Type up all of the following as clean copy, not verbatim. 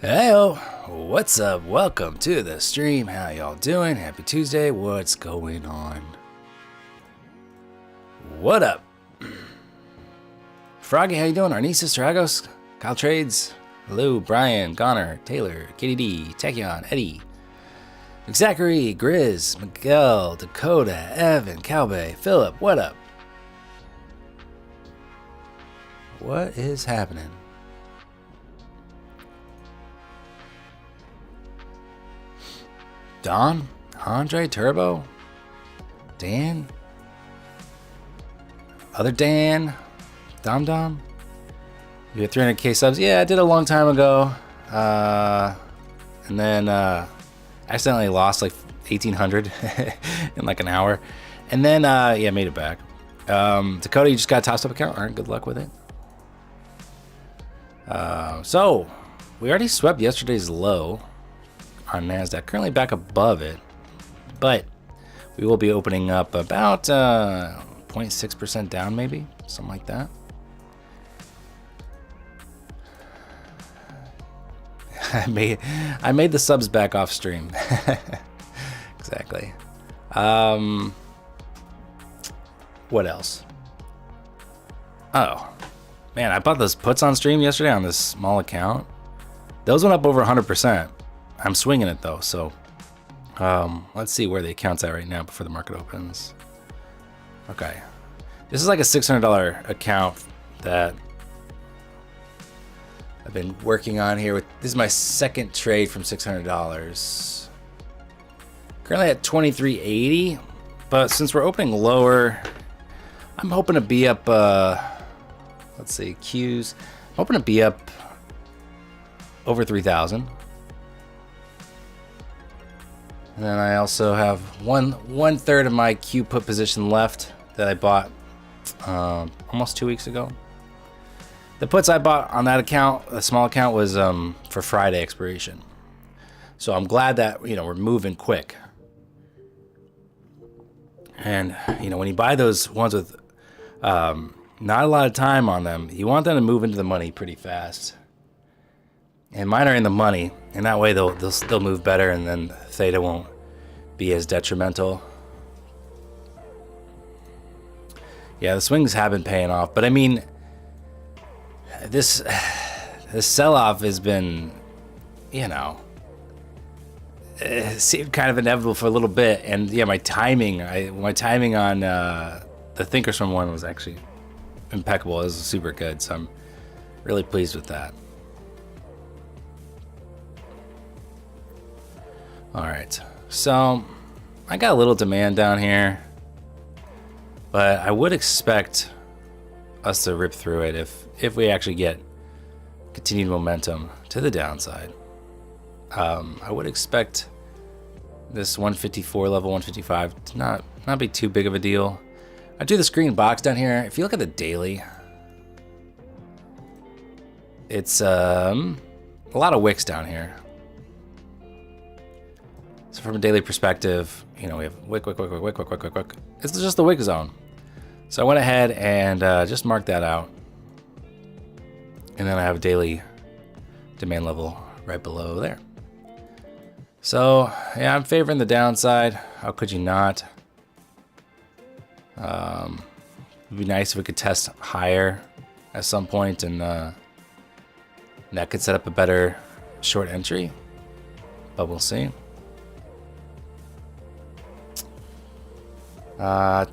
Heyo, what's up? Welcome to the stream. How y'all doing? Happy Tuesday. What's going on? What up? Froggy, how you doing? Arnesis, Dragos, Kyle Trades, hello, Brian, Goner, Taylor, KDD, Tachyon, Eddie, Zachary, Grizz, Miguel, Dakota, Evan, Calbay, Philip, what up? What is happening? Don, Andre, Turbo, Dan, other Dan, Dom. You had 300k subs? Yeah, I did a long time ago. And then accidentally lost like 1,800 in like an hour. And then, yeah, made it back. Dakota, you just got a Topstep account? All right, good luck with it. So, we already swept yesterday's low on NASDAQ, currently back above it, but we will be opening up about 0.6% down, maybe something like that. I made the subs back off stream. Exactly. What else? Oh man, I bought those puts on stream yesterday on this small account. Those went up over 100%. I'm swinging it though, so let's see where the account's at right now before the market opens. Okay, this is like a $600 account that I've been working on here. This is my second trade from $600. Currently at 23.80, but since we're opening lower, I'm hoping to be up. Let's see, Qs. I'm hoping to be up over 3,000. And then I also have one third of my Q put position left that I bought almost 2 weeks ago. The puts I bought on that account, a small account, was for Friday expiration. So I'm glad that we're moving quick. And when you buy those ones with not a lot of time on them, you want them to move into the money pretty fast. And mine are in the money, and that way they'll move better, and then theta won't be as detrimental. Yeah, the swings have been paying off, but I mean, this sell-off has been, it seemed kind of inevitable for a little bit, and yeah, my timing on the Thinkorswim one was actually impeccable. It was super good, so I'm really pleased with that. All right, so I got a little demand down here, but I would expect us to rip through it if we actually get continued momentum to the downside. I would expect this 154 level, 155 to not be too big of a deal. I do this green box down here. If you look at the daily, it's a lot of wicks down here. So from a daily perspective, we have wick. It's just the wick zone. So I went ahead and just marked that out. And then I have a daily demand level right below there. So yeah, I'm favoring the downside. How could you not? It'd be nice if we could test higher at some point, and that could set up a better short entry, but we'll see.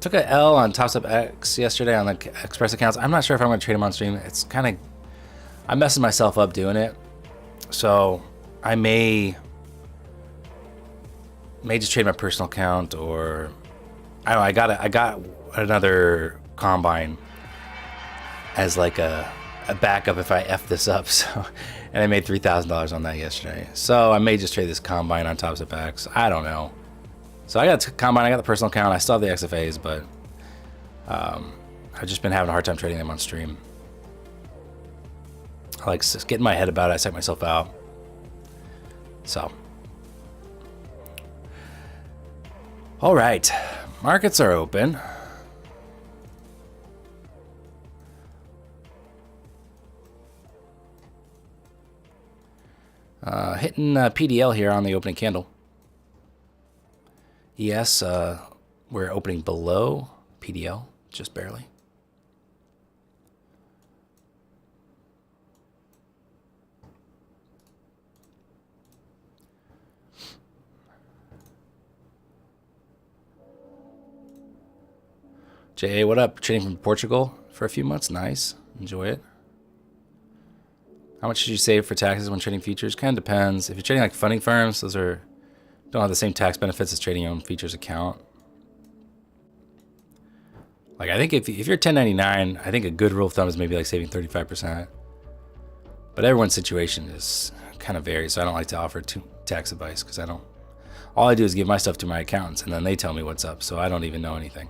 Took a L on Topstep X yesterday on the Express accounts. I'm not sure if I'm going to trade them on stream. It's kind of, I'm messing myself up doing it. So I may just trade my personal account, or I don't know. I got another combine as like a backup if I F this up. So, and I made $3,000 on that yesterday. So I may just trade this combine on Topstep X. I don't know. So I got the combine, I got the personal account, I still have the XFAs, but I've just been having a hard time trading them on stream. I like getting my head about it, I psych myself out. So. All right, markets are open. Hitting PDL here on the opening candle. Yes, we're opening below PDL, just barely. JA, what up? Trading from Portugal for a few months. Nice. Enjoy it. How much should you save for taxes when trading futures? Kind of depends. If you're trading like funding firms, those don't have the same tax benefits as trading your own futures account. Like I think if you're 1099, I think a good rule of thumb is maybe like saving 35%. But everyone's situation is kind of varies, so I don't like to offer tax advice because all I do is give my stuff to my accountants and then they tell me what's up, so I don't even know anything.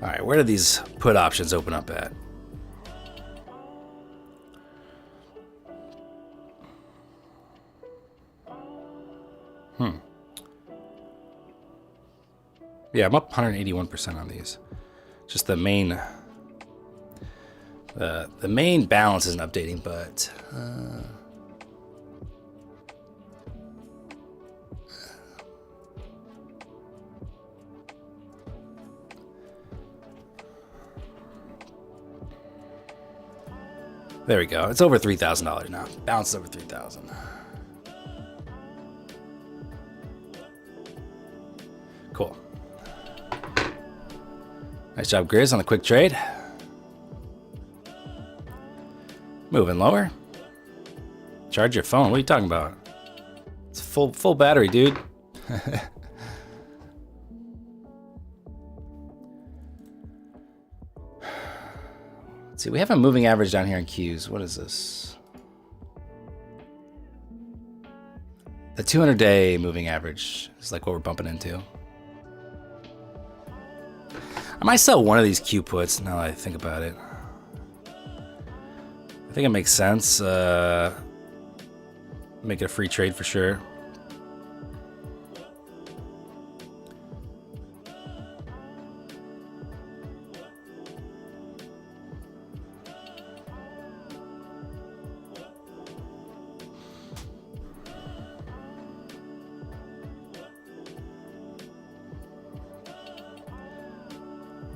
All right, where do these put options open up at? Yeah, I'm up 181% on these. Just the main balance isn't updating, but there we go. It's over $3,000 now. Balance is over $3,000. Cool. Nice job, Grizz, on the quick trade. Moving lower. Charge your phone. What are you talking about? It's full battery, dude. Let's see, we have a moving average down here in Qs. What is this? The 200-day moving average is like what we're bumping into. I might sell one of these Q puts now that I think about it. I think it makes sense. Make it a free trade for sure.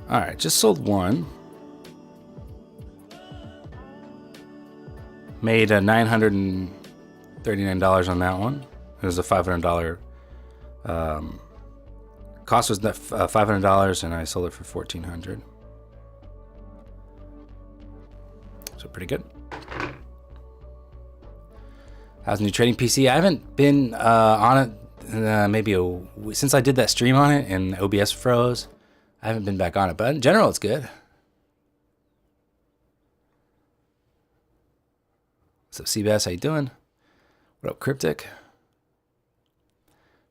All right, just sold one. Made $939 on that one. It was a $500. Cost was $500, and I sold it for $1,400. So pretty good. How's the new trading PC? I haven't been on it maybe since I did that stream on it and OBS froze. I haven't been back on it, but in general, it's good. What's up, Seabass? How you doing? What up, Cryptic?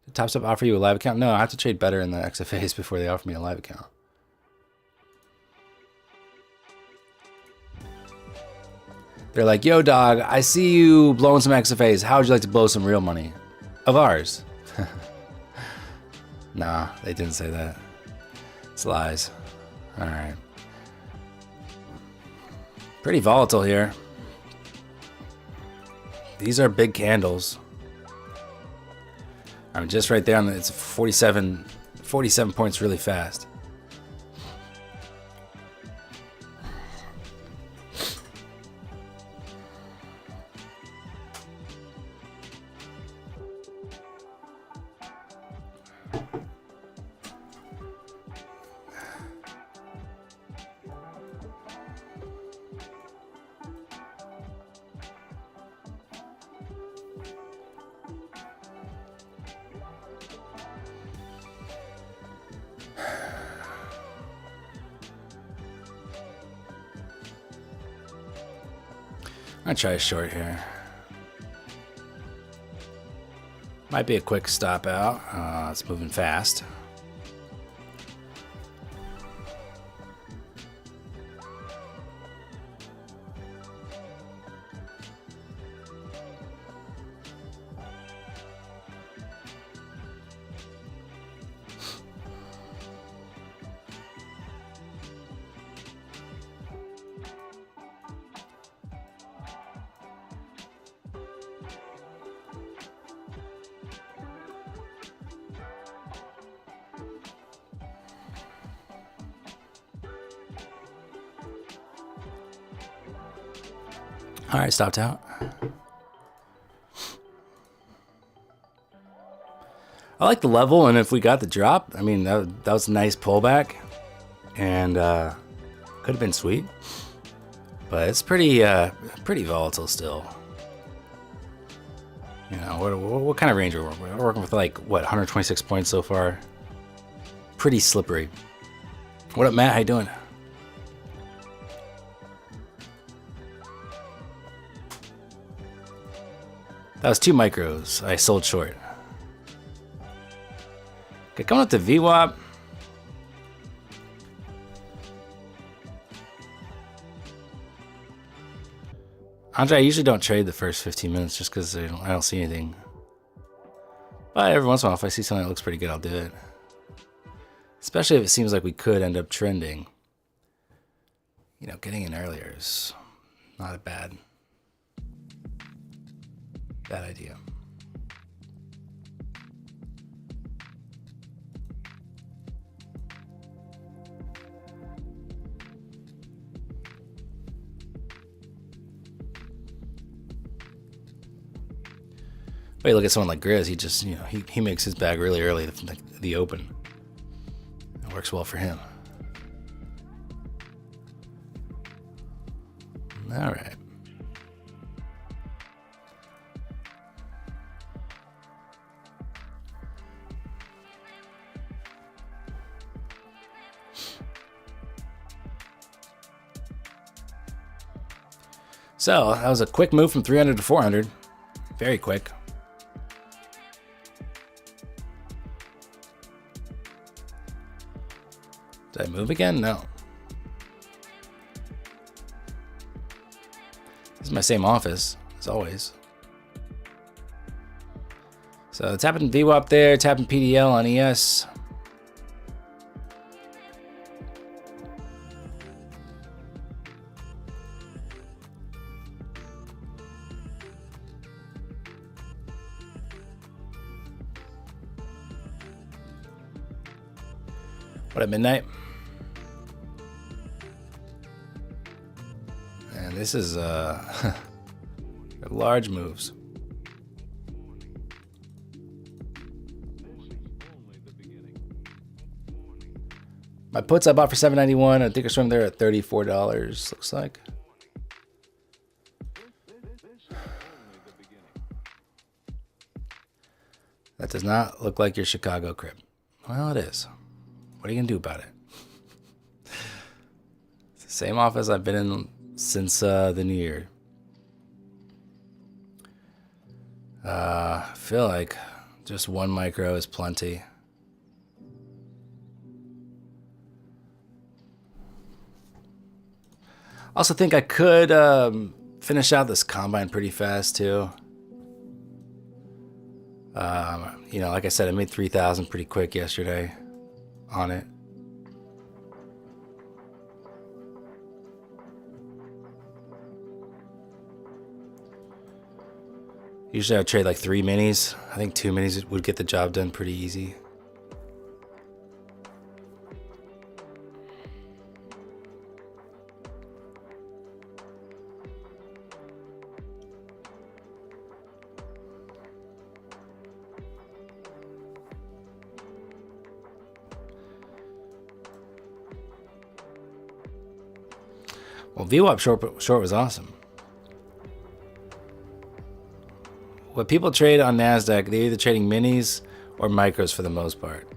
Did Topstep offer you a live account? No, I have to trade better in the XFAs before they offer me a live account. They're like, yo, dog, I see you blowing some XFAs. How would you like to blow some real money? Of ours. Nah, they didn't say that. It's lies. All right. Pretty volatile here. These are big candles. I'm just right there on it's 47 points really fast. I'll try a short here. Might be a quick stop out. It's moving fast. All right, stopped out. I like the level, and if we got the drop, I mean, that was a nice pullback, and could have been sweet, but it's pretty volatile still. You know, what kind of range are we working with? We're working with like, what, 126 points so far? Pretty slippery. What up, Matt? How you doing? That was 2 micros. I sold short. Okay, coming up to VWAP. Andre, I usually don't trade the first 15 minutes just because I don't see anything. But every once in a while, if I see something that looks pretty good, I'll do it. Especially if it seems like we could end up trending. You know, getting in earlier is not a bad idea. But you look at someone like Grizz, he just, you know, he makes his bag really early, the open. It works well for him. All right. So that was a quick move from 300 to 400. Very quick. Did I move again? No. This is my same office, as always. So tapping VWAP there, tapping PDL on ES. What at midnight? And this is large moves. My puts I bought for $7.91. I think I swim there at $34. Looks like. That does not look like your Chicago crib. Well, it is. What are you gonna do about it? It's the same office I've been in since the new year. I feel like just 1 micro is plenty. Also think I could finish out this combine pretty fast too. You know, like I said, I made 3,000 pretty quick yesterday on it. Usually I would trade like 3 minis. I think 2 minis would get the job done pretty easy. Well, VWAP short was awesome. What people trade on NASDAQ, they're either trading minis or micros for the most part.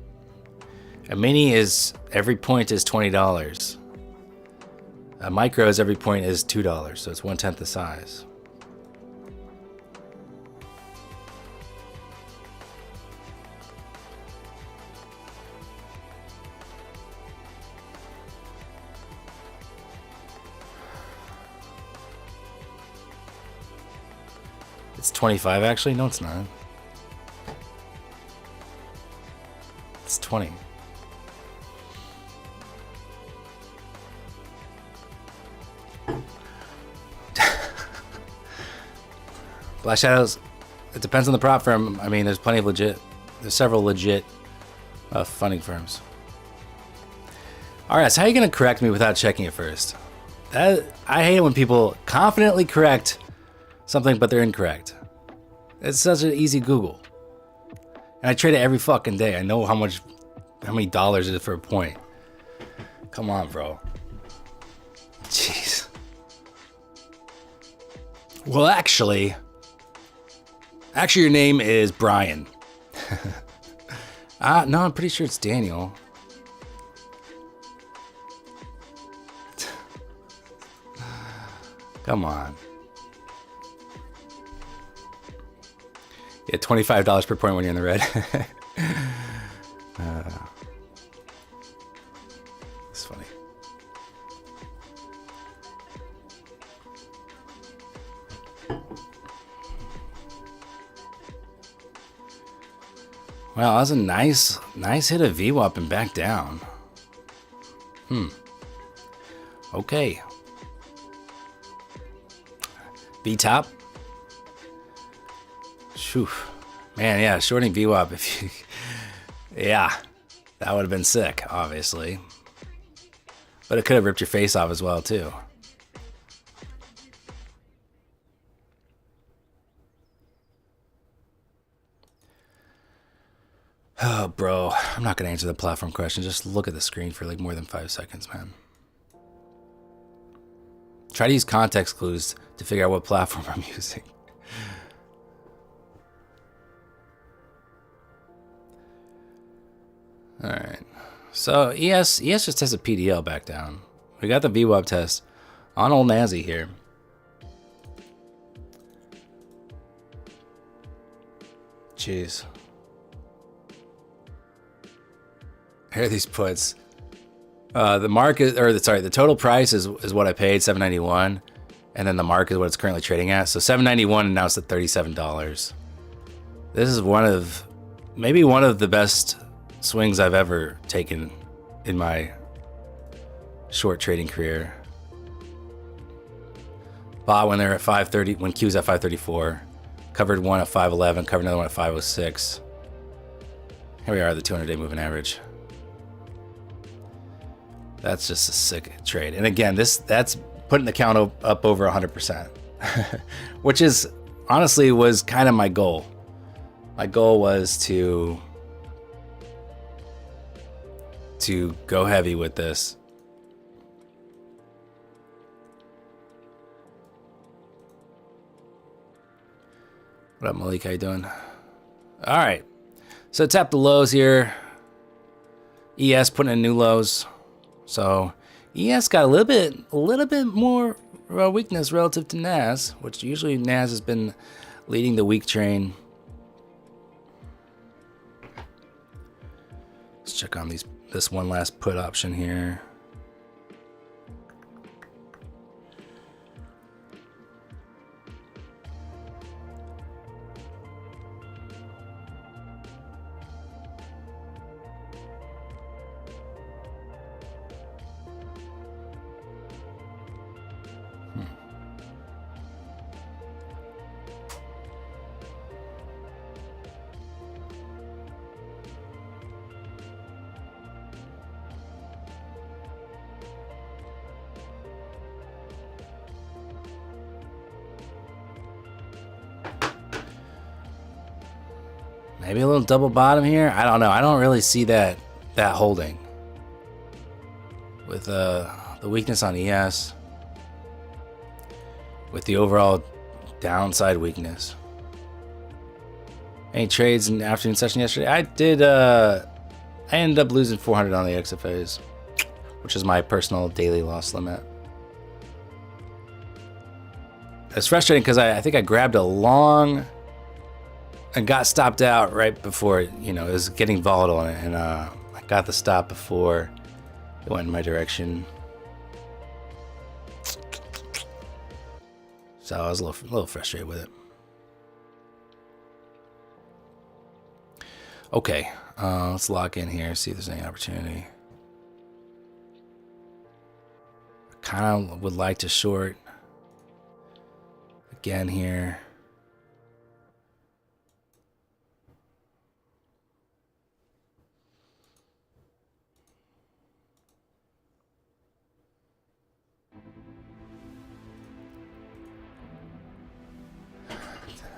A mini is, every point is $20. A micro is, every point is $2, so it's 1/10 the size. It's 25 actually? No, it's not. It's 20. Black Shadows, it depends on the prop firm. I mean, there's several legit funding firms. All right, so how are you gonna correct me without checking it first? I hate it when people confidently correct something, but they're incorrect. It's such an easy Google. And I trade it every fucking day. I know how many dollars it is for a point. Come on, bro. Jeez. Well, actually, your name is Brian. No, I'm pretty sure it's Daniel. Come on. Yeah, $25 per point when you're in the red. It's funny. Wow, that was a nice hit of VWAP and back down. Okay. V-top. Phew. Man, yeah, shorting VWAP if you... Yeah, that would have been sick, obviously. But it could have ripped your face off as well, too. Oh, bro, I'm not going to answer the platform question. Just look at the screen for like more than 5 seconds, man. Try to use context clues to figure out what platform I'm using. All right. So ES just tested PDL back down. We got the VWAP test on old Nazi here. Jeez. Here are these puts. The market, or the total price is what I paid, $7.91, and then the market is what it's currently trading at. So $7.91 and now it's at $37. This is maybe one of the best swings I've ever taken in my short trading career. Bought when they're at 530, when Q's at 534, covered one at 511, covered another one at 506. Here we are, the 200-day moving average. That's just a sick trade. And again, that's putting the count up over 100%, which is honestly was kind of my goal. My goal was to go heavy with this. What up, Malik? How you doing? All right. So tap the lows here. ES putting in new lows. So ES got a little bit more weakness relative to NAS, which usually NAS has been leading the weak train. Let's check on this one last put option here. Maybe a little double bottom here. I don't know. I don't really see that holding with the weakness on ES, with the overall downside weakness. Any trades in the afternoon session yesterday? I did. I ended up losing 400 on the XFAs, which is my personal daily loss limit. It's frustrating because I think I grabbed a long and got stopped out right before it, it was getting volatile, and I got the stop before it went in my direction. So I was a little frustrated with it. Okay, let's lock in here, see if there's any opportunity. I kind of would like to short again here.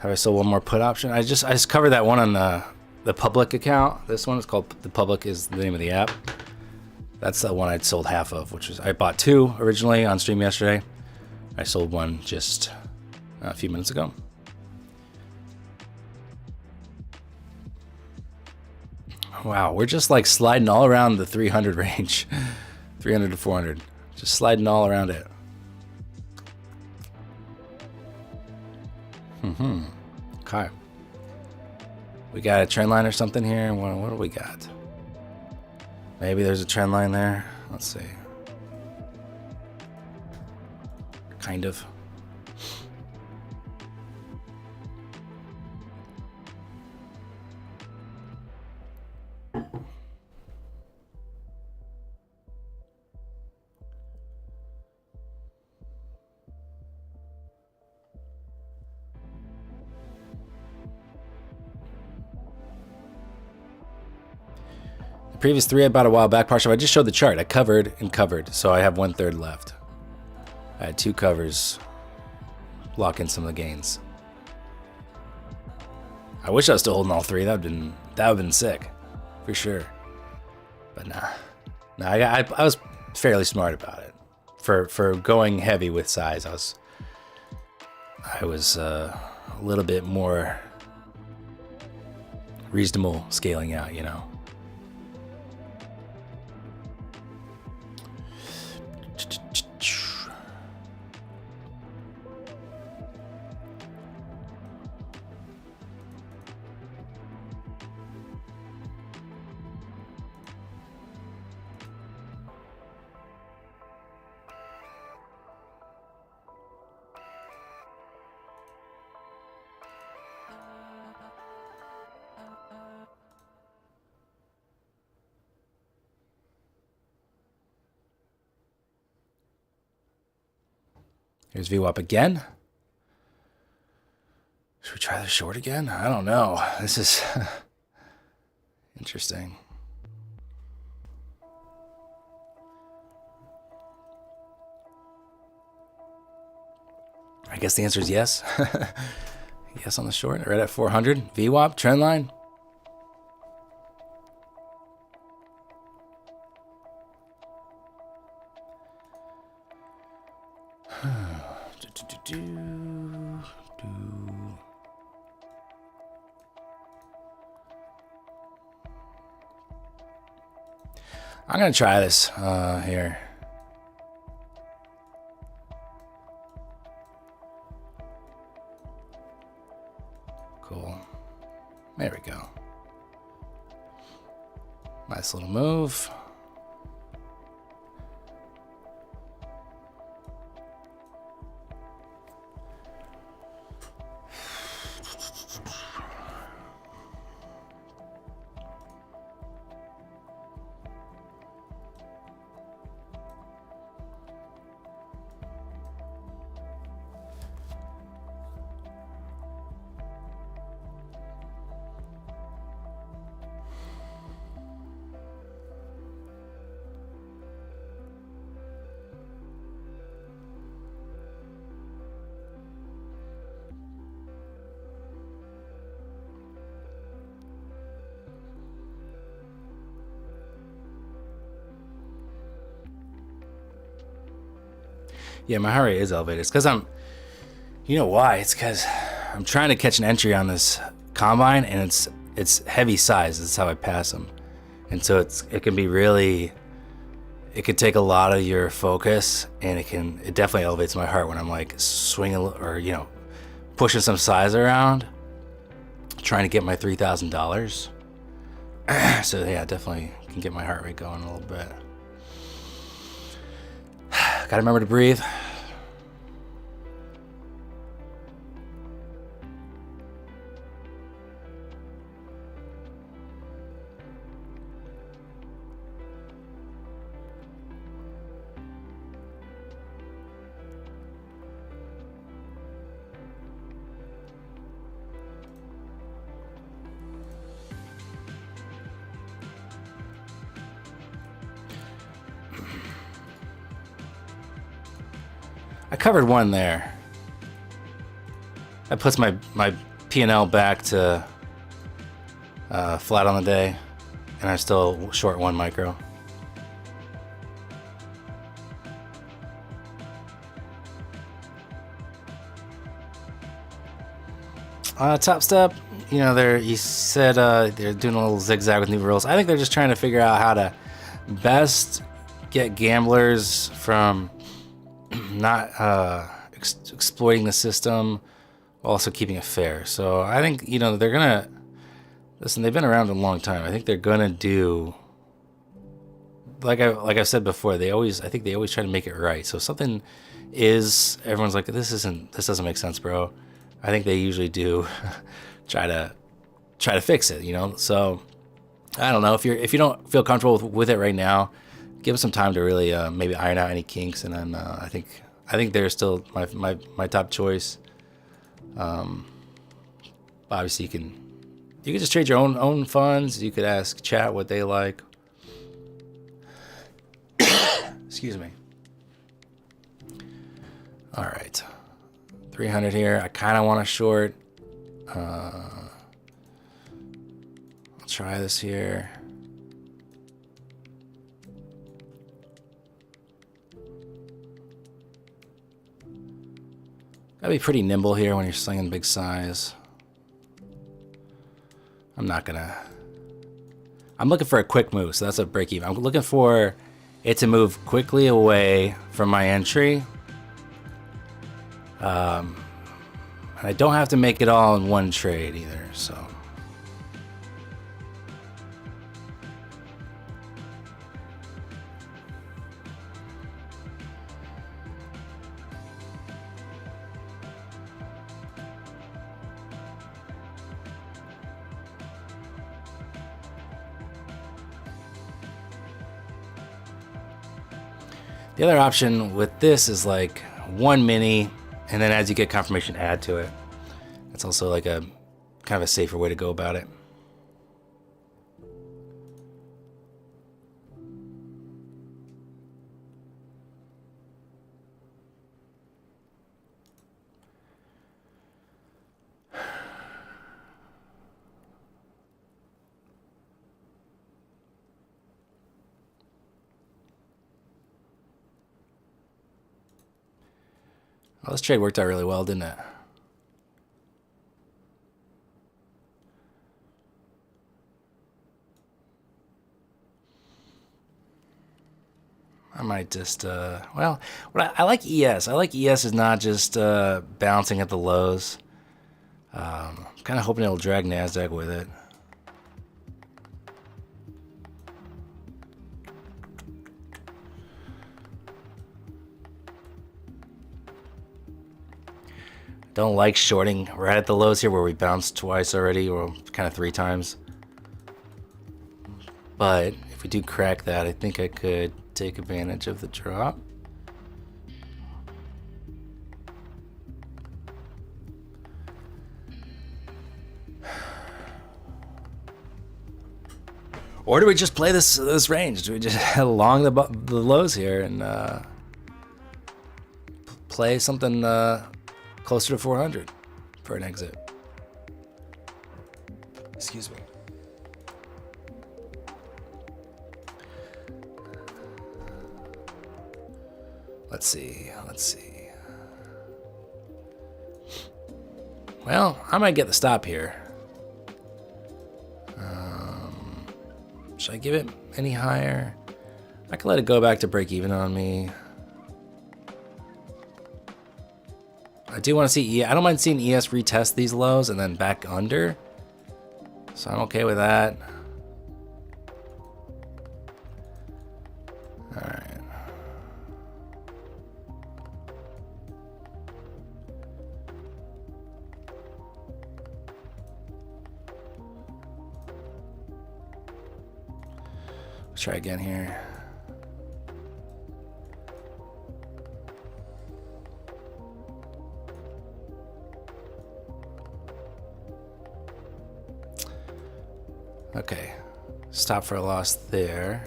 Have I sold one more put option? I just covered that one on the public account. This one is called The Public, is the name of the app. That's the one I'd sold half of, which was I bought 2 originally on stream yesterday. I sold one just a few minutes ago. Wow, we're just like sliding all around the 300 range. 300 to 400. Just sliding all around it. Okay. We got a trend line or something here. What do we got? Maybe there's a trend line there. Let's see. Kind of. Previous 3 I bought a while back partial. I just showed the chart. I covered and covered, so I have 1/3 left. I had 2 covers. Lock in some of the gains. I wish I was still holding all 3. That would have been sick, for sure. But nah. I was fairly smart about it. For going heavy with size, I was a little bit more reasonable scaling out, you know. Here's VWAP again. Should we try the short again? I don't know. This is interesting. I guess the answer is yes. Yes on the short. Right at 400. VWAP, trend line. I'm gonna try this here. Cool. There we go. Nice little move. Yeah, my heart rate is elevated. It's because you know why? It's because I'm trying to catch an entry on this combine, and it's heavy size. That's how I pass them, and so it can be really, it could take a lot of your focus, and it definitely elevates my heart when I'm like swinging or pushing some size around, trying to get my $3,000. So yeah, definitely can get my heart rate going a little bit. Gotta remember to breathe. I covered one there. That puts my P&L back to flat on the day, and I'm still short 1 micro. Topstep, you know, you said they're doing a little zigzag with new rules. I think they're just trying to figure out how to best get gamblers from not exploiting the system, while also keeping it fair. So I think, you know, they're gonna listen. They've been around a long time. I think they're gonna do like I've said before. I think they always try to make it right. So if something is, everyone's like, this doesn't make sense, bro. I think they usually do try to fix it, you know. So I don't know, if you don't feel comfortable with it right now, give them some time to really maybe iron out any kinks, and then I think they're still my top choice. Obviously, you can just trade your own funds. You could ask chat what they like. Excuse me. All right. 300 here. I kind of want to short. I'll try this here. Gotta be pretty nimble here when you're slinging big size. I'm looking for a quick move, so that's a break even. I'm looking for it to move quickly away from my entry. And I don't have to make it all in one trade either, so. The other option with this is like 1 mini, and then as you get confirmation, add to it. That's also like a kind of a safer way to go about it. Well, this trade worked out really well, didn't it? I might just, well, I like ES. I like ES is not just bouncing at the lows. I'm kind of hoping it'll drag NASDAQ with it. Don't like shorting right at the lows here where we bounced twice already, or kind of 3 times. But if we do crack that, I think I could take advantage of the drop. Or do we just play this range? Do we just along the lows here and play something closer to 400 for an exit? Excuse me. Let's see. Well, I might get the stop here. Should I give it any higher? I can let it go back to break even on me. I do want to see I don't mind seeing ES retest these lows and then back under. So I'm okay with that. All right. Let's try again here. Okay, stop for a loss there.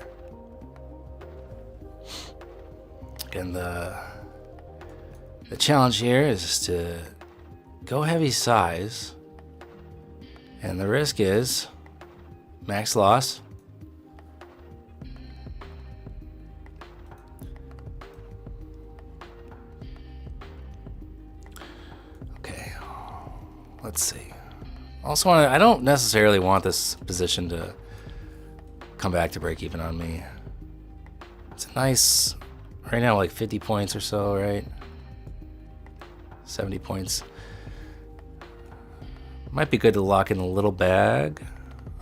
Again, the challenge here is to go heavy size And the risk is max loss. Okay, let's see. Also, I don't necessarily want this position to come back to break even on me. It's a nice, right now, like 50 points or so, right? 70 points. Might be good to lock in a little bag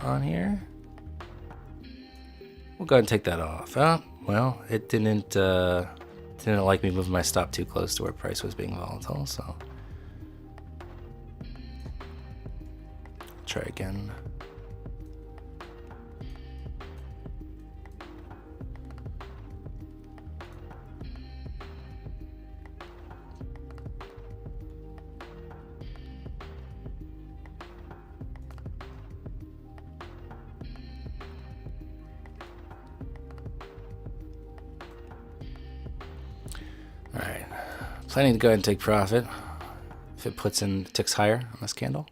on here. We'll go ahead and take that off. Oh, well, it didn't like me moving my stop too close to where price was being volatile, so. Try again. All right, planning to go ahead and take profit if it puts in ticks higher on this candle.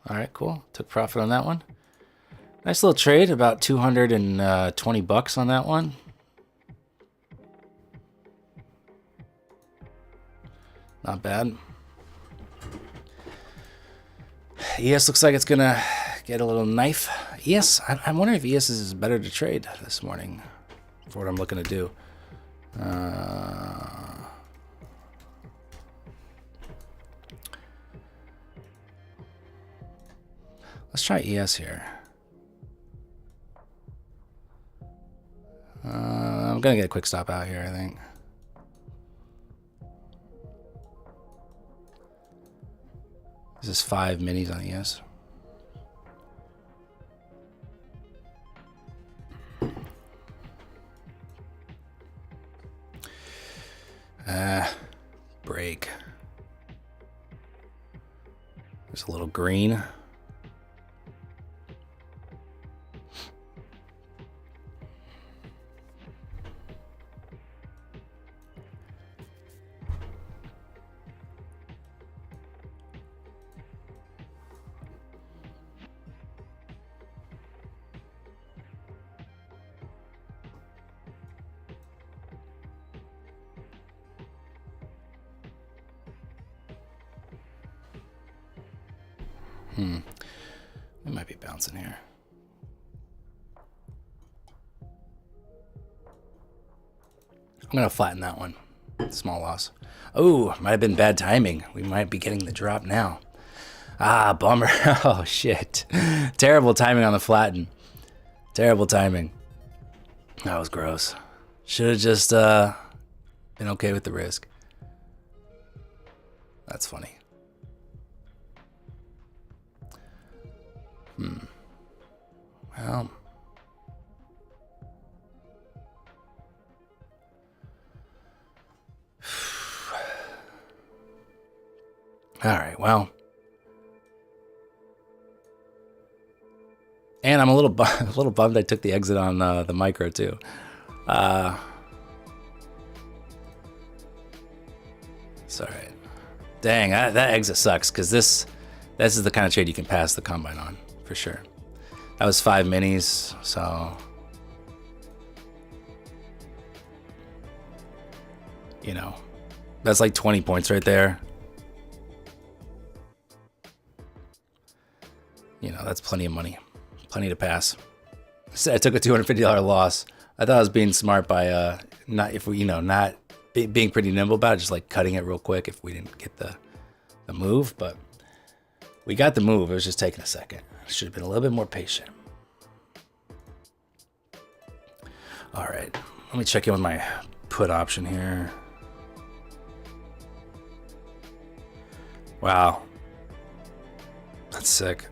All right, cool. Took profit on that one. Nice little trade, about 220 bucks on that one. Not bad. ES looks like it's gonna get a little knife. ES, I'm wondering if ES is better to trade this morning for what I'm looking to do. Let's try ES here. I'm gonna get a quick stop out here, I think. This is 5 minis on ES. Break. There's a little green. We might be bouncing here. I'm gonna flatten that one. Small loss. Oh, might have been bad timing. We might be getting the drop now. Ah, bummer. Oh, shit. Terrible timing on the flatten. Terrible timing. That was gross. Should have just been okay with the risk. That's funny. Well. All right, well. And I'm a little bummed I took the exit on the micro too. Sorry. Dang, that exit sucks because this is the kind of trade you can pass the combine on for sure. That was 5 minis, so you know, that's like 20 points right there. You know, that's plenty of money. Plenty to pass. I took a $250 loss. I thought I was being smart by not being pretty nimble about it, just like cutting it real quick if we didn't get the move, but we got the move. It was just taking a second. I should have been a little bit more patient. All right, let me check in with my put option here. Wow, that's sick.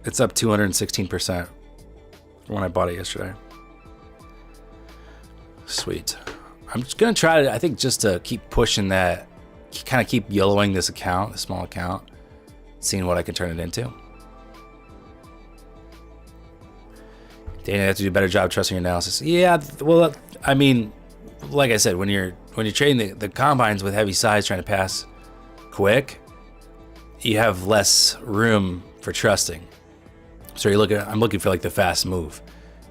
It's up 216% from when I bought it yesterday. Sweet. I'm just gonna try to, I think, just to keep pushing that, kind of keep YOLOing this account, this small account, seeing what I can turn it into. Dana, I have to do a better job trusting your analysis. Yeah, well, I mean, like I said, when you're trading the combines with heavy size trying to pass quick, you have less room for trusting. So I'm looking for like the fast move.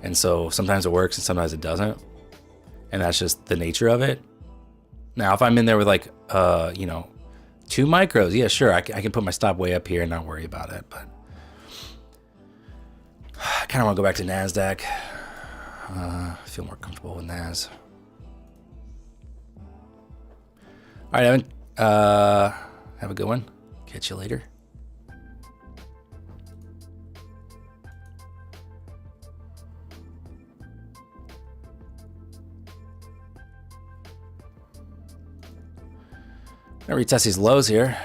And so sometimes it works and sometimes it doesn't. And that's just the nature of it. Now, if I'm in there with like, 2 micros, yeah, sure, I can put my stop way up here and not worry about it. But I kind of want to go back to NASDAQ. I feel more comfortable with NAS. All right, Evan. Have a good one. Catch you later. I'm gonna retest these lows here.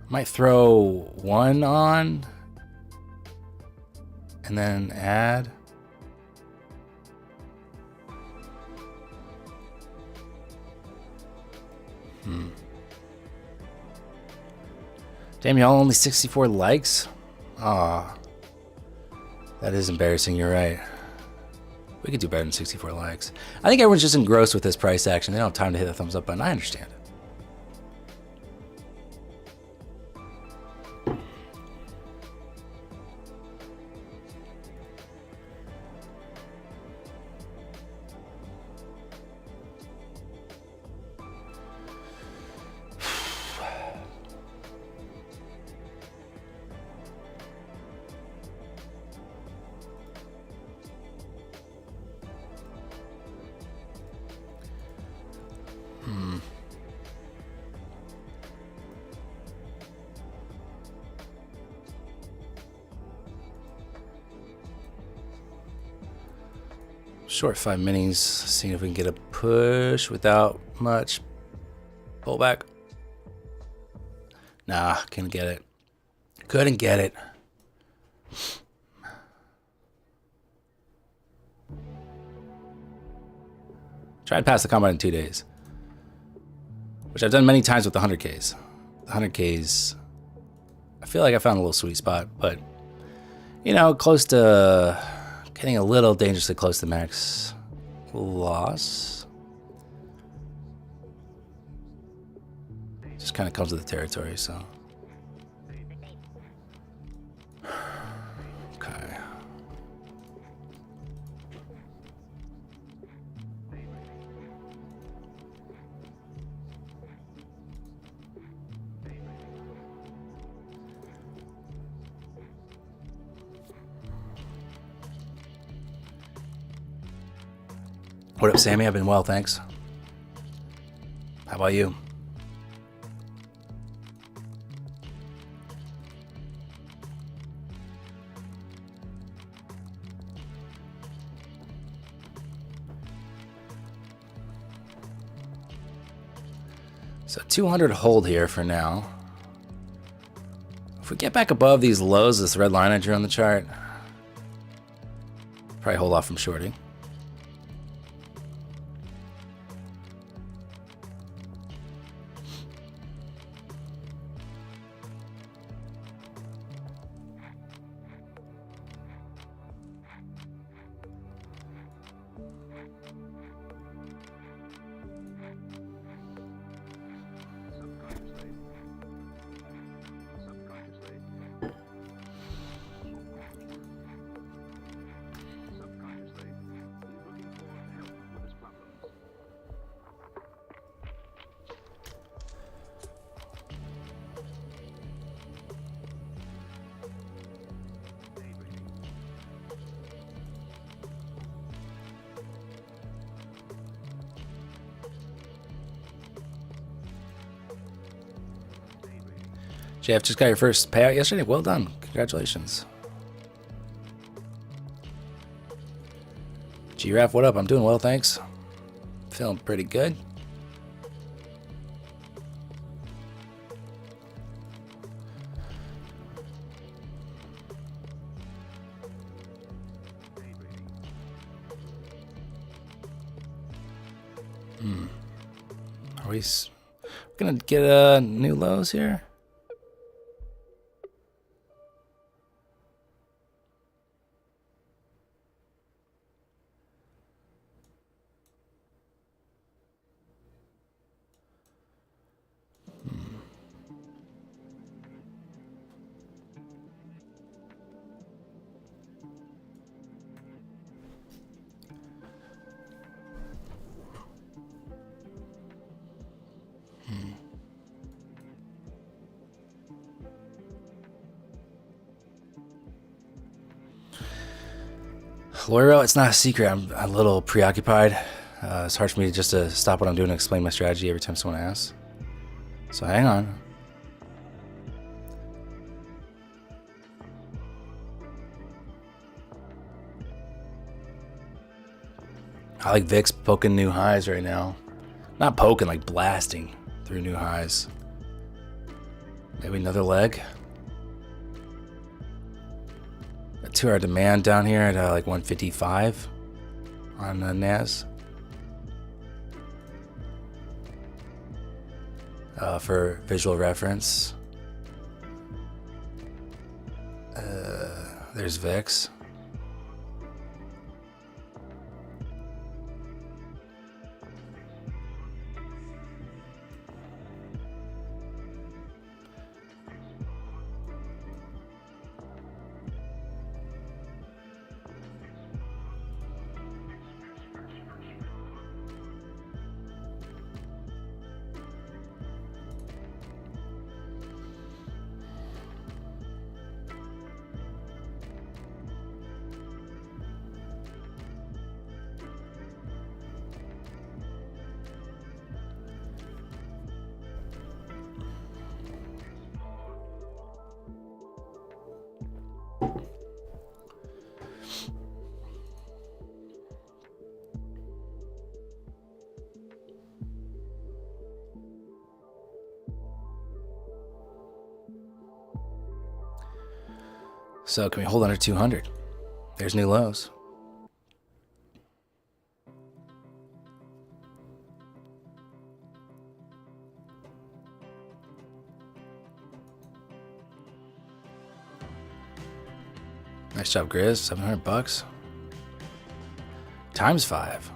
Might throw 1 on and then add. Damn, y'all only 64 likes? Aw. That is embarrassing, you're right. We could do better than 64 likes. I think everyone's just engrossed with this price action. They don't have time to hit the thumbs up button. I understand it. Short 5 minis, seeing if we can get a push without much pullback. Nah, couldn't get it. Couldn't get it. Tried to pass the combine in 2 days, which I've done many times with the 100Ks. The 100Ks, I feel like I found a little sweet spot, but close to getting a little dangerously close to max loss. Just kind of comes with the territory, so. Okay. What up, Sammy? I've been well, thanks. How about you? So 200 hold here for now. If we get back above these lows, this red line I drew on the chart, probably hold off from shorting. Jeff, just got your first payout yesterday. Well done. Congratulations. Giraffe, what up? I'm doing well, thanks. Feeling pretty good. Are we gonna get new lows here? Loiro, it's not a secret. I'm a little preoccupied. It's hard for me just to stop what I'm doing and explain my strategy every time someone asks. So hang on. I like VIX poking new highs right now. Not poking, like blasting through new highs. Maybe another leg. A 2-hour demand down here at like 155 on the NAS. For visual reference, there's VIX. So can we hold under 200? There's new lows. Nice job, Grizz. $700. Times 5.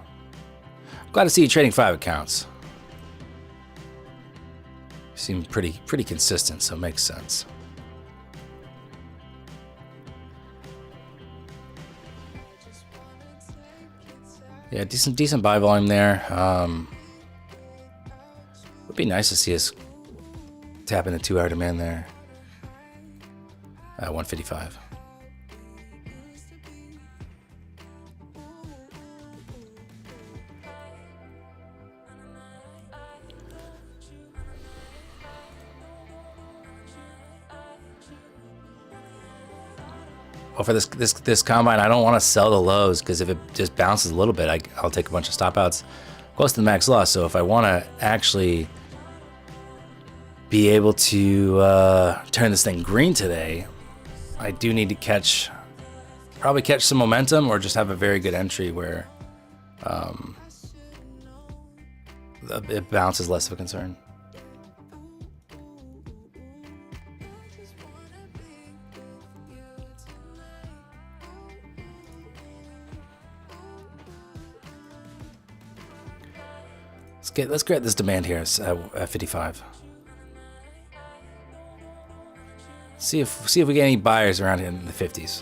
Glad to see you trading 5 accounts. You seem pretty consistent, so it makes sense. Yeah, decent buy volume there. Would be nice to see us tap into 2-hour demand there at 155. Well, for this combine, I don't want to sell the lows because if it just bounces a little bit, I'll take a bunch of stop outs close to the max loss. So if I want to actually be able to turn this thing green today, I do need to probably catch some momentum or just have a very good entry where it bounces less of a concern. Let's get this demand here at 55. See if we get any buyers around here in the 50s.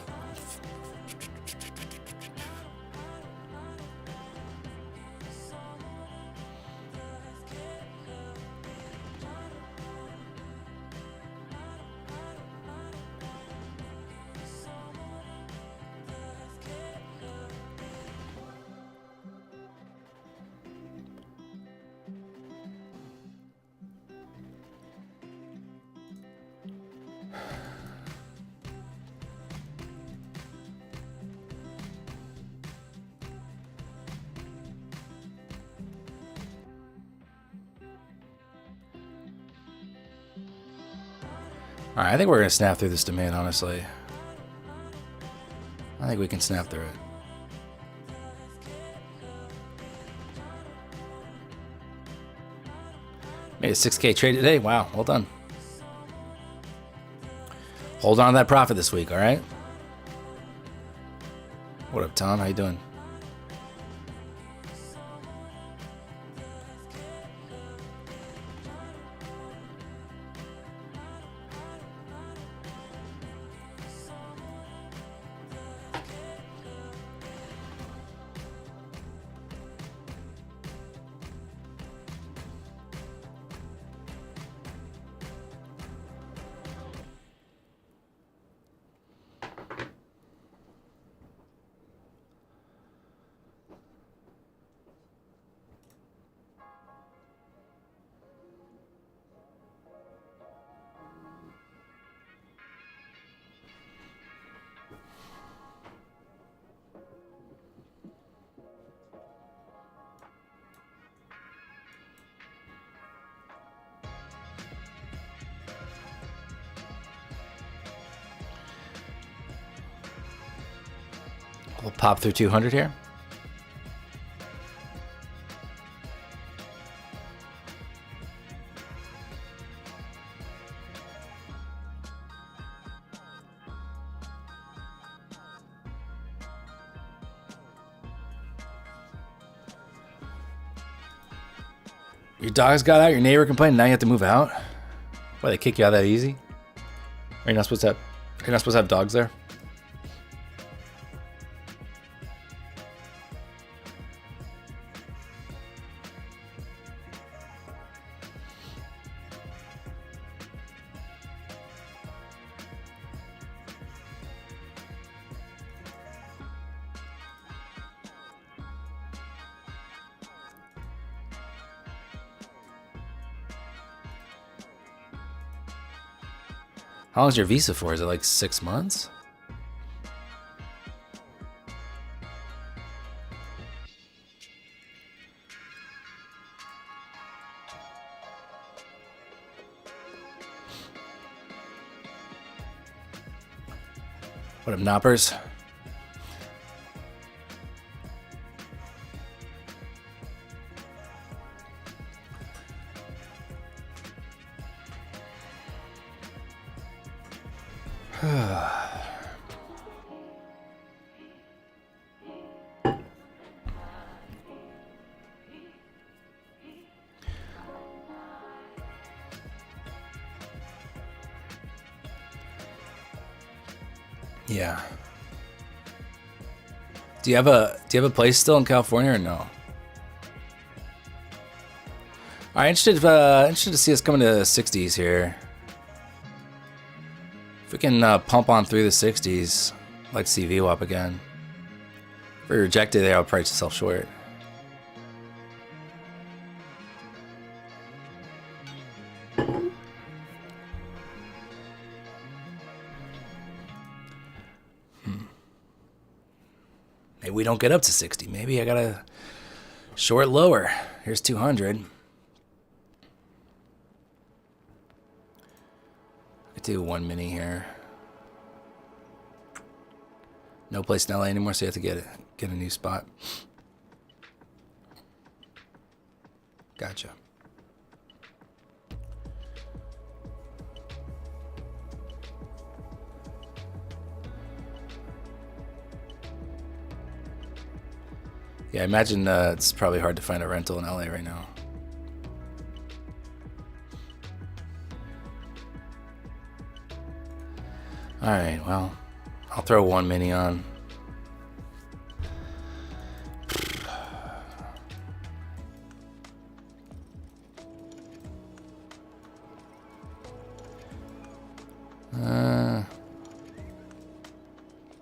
All right, I think we're going to snap through this demand, honestly. I think we can snap through it. Made a 6K trade today. Wow, well done. Hold on to that profit this week, all right? What up, Tom? How you doing? We'll pop through 200 here. Your dogs got out, your neighbor complained, now you have to move out? Why, they kick you out that easy? Are you not supposed to have dogs there? How long is your visa for? Is it like 6 months? What up, knoppers? Yeah. Do you have a place still in California or no? All right, interested to see us coming to the 60s here. If we can pump on through the 60s, I'd like to see VWAP again. If we reject it there, I'll price itself short. Maybe we don't get up to 60. Maybe I gotta short lower. Here's 200. I could do 1 mini here. No place in LA anymore, so you have to get a new spot. Gotcha. Yeah, I imagine it's probably hard to find a rental in LA right now. Alright, well, I'll throw 1 mini on.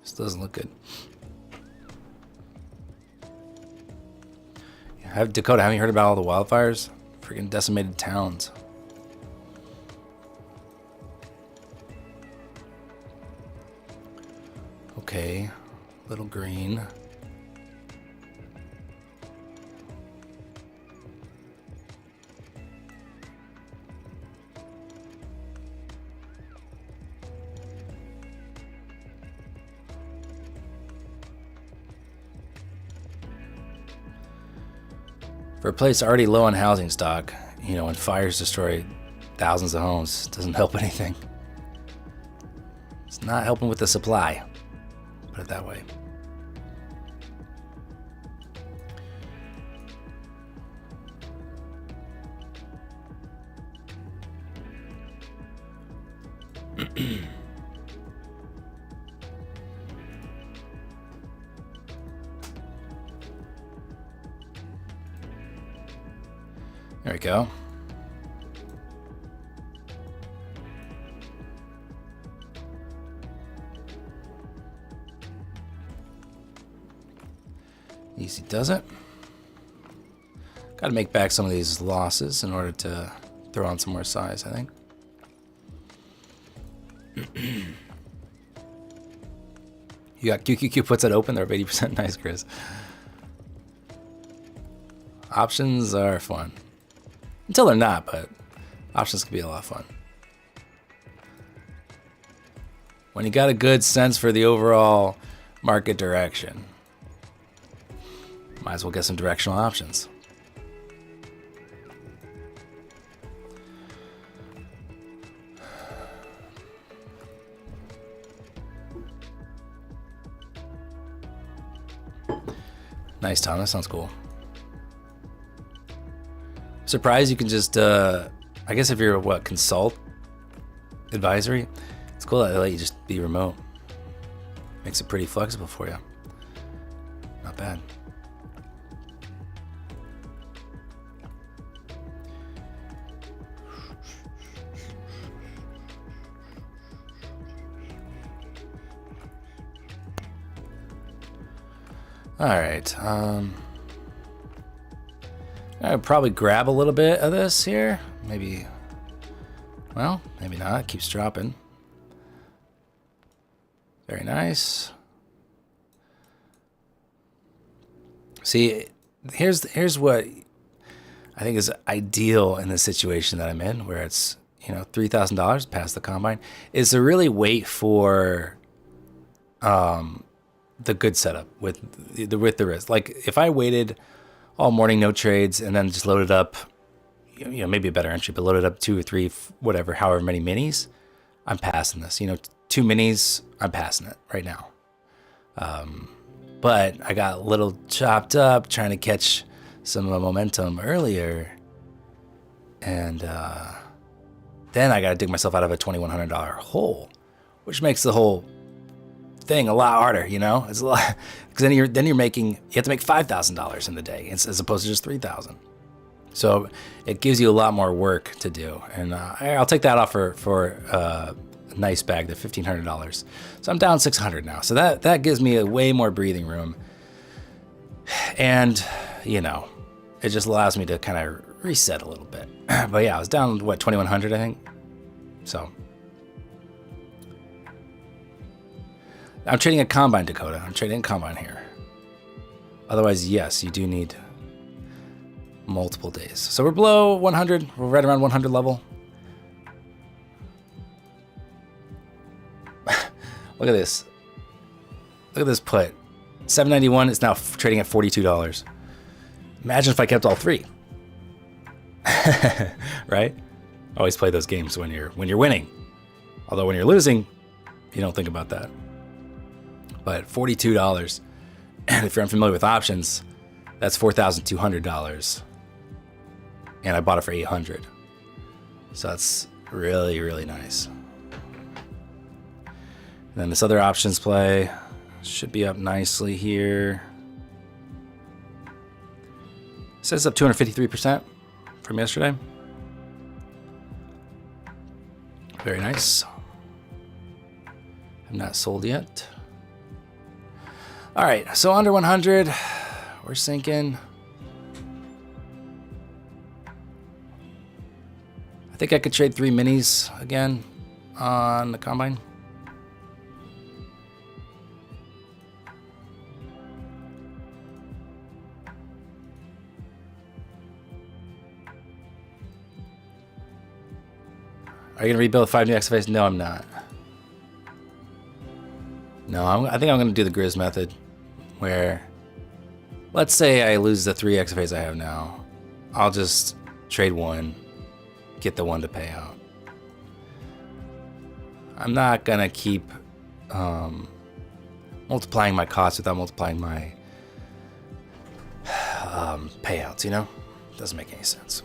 This doesn't look good. Dakota, haven't you heard about all the wildfires? Freaking decimated towns. Okay, little green. For a place already low on housing stock, you know, when fires destroy thousands of homes, it doesn't help anything. It's not helping with the supply, put it that way. There we go. Easy does it. Got to make back some of these losses in order to throw on some more size, I think. You got QQQ puts it open. They're up 80%. Nice, Chris. Options are fun. Until they're not, but options can be a lot of fun. When you got a good sense for the overall Market direction. Might as well get some directional options. Nice, Tom. That sounds cool. Surprised you can just, I guess if you're, what, consult advisory, it's cool that they let you just be remote. Makes it pretty flexible for you. Not bad. All right. I'd probably grab a little bit of this here. Maybe, well, maybe not. It keeps dropping. Very nice. See, here's what I think is ideal in the situation that I'm in, where it's, you know, $3,000 past the combine, is to really wait for the good setup with the risk. Like if I waited all morning, no trades, and then just loaded up, you know, maybe a better entry, but loaded up 2 or 3, whatever, however many minis, I'm passing this. You know, 2 minis, I'm passing it right now. But I got a little chopped up trying to catch some momentum earlier, and then I got to dig myself out of a $2,100 hole, which makes the whole thing a lot harder, you know. It's a lot, because then you're making, you have to make $5,000 in the day as opposed to just $3,000. So it gives you a lot more work to do, and I'll take that off for a nice bag, the $1,500. So I'm down $600 now. So that gives me a way more breathing room, and you know, it just allows me to kind of reset a little bit. But yeah, I was down what, 2,100, I think. So. I'm trading a combine, Dakota. I'm trading a combine here. Otherwise, yes, you do need multiple days. So we're below 100. We're right around 100 level. Look at this. Look at this put. 791 is now trading at $42. Imagine if I kept all 3. Right? Always play those games when you're winning. Although when you're losing, you don't think about that. But $42, and if you're unfamiliar with options, that's $4,200, and I bought it for $800. So that's really, really nice. And then this other options play should be up nicely here. It says up 253% from yesterday. Very nice. I'm not sold yet. All right, so under 100, we're sinking. I think I could trade 3 minis again on the combine. Are you gonna rebuild 5 new XFAs? No, I'm not. No, I think I'm gonna do the Grizz method, where, let's say I lose the 3 XFAs I have now. I'll just trade 1, get the 1 to pay out. I'm not gonna keep multiplying my costs without multiplying my payouts, you know? Doesn't make any sense.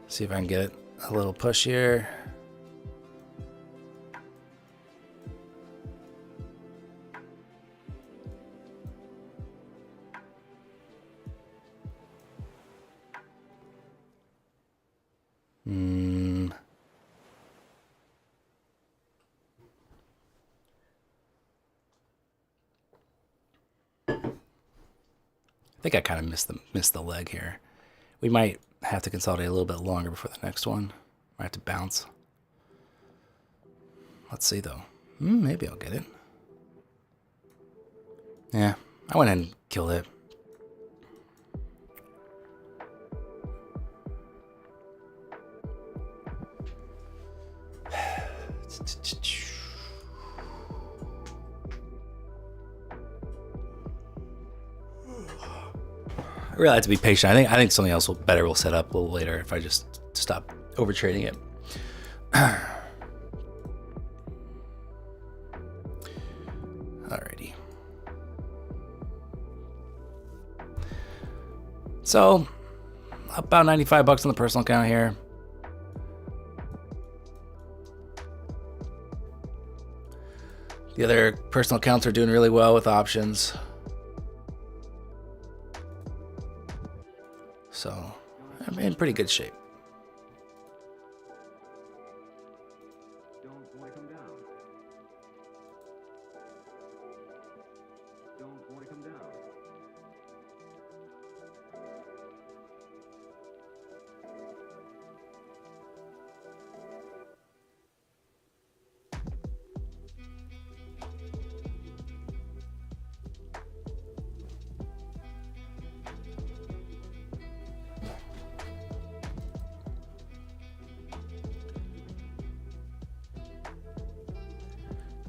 See if I can get a little push here. I think I kind of missed the leg here. We might have to consolidate a little bit longer before the next one. Might have to bounce. Let's see though. Maybe I'll get it. Yeah, I went ahead and killed it. really have to be patient. I think something else better will set up a little later if I just stop over trading it. Alrighty. So about 95 bucks on the personal account here. The other personal accounts are doing really well with options. So I'm in pretty good shape.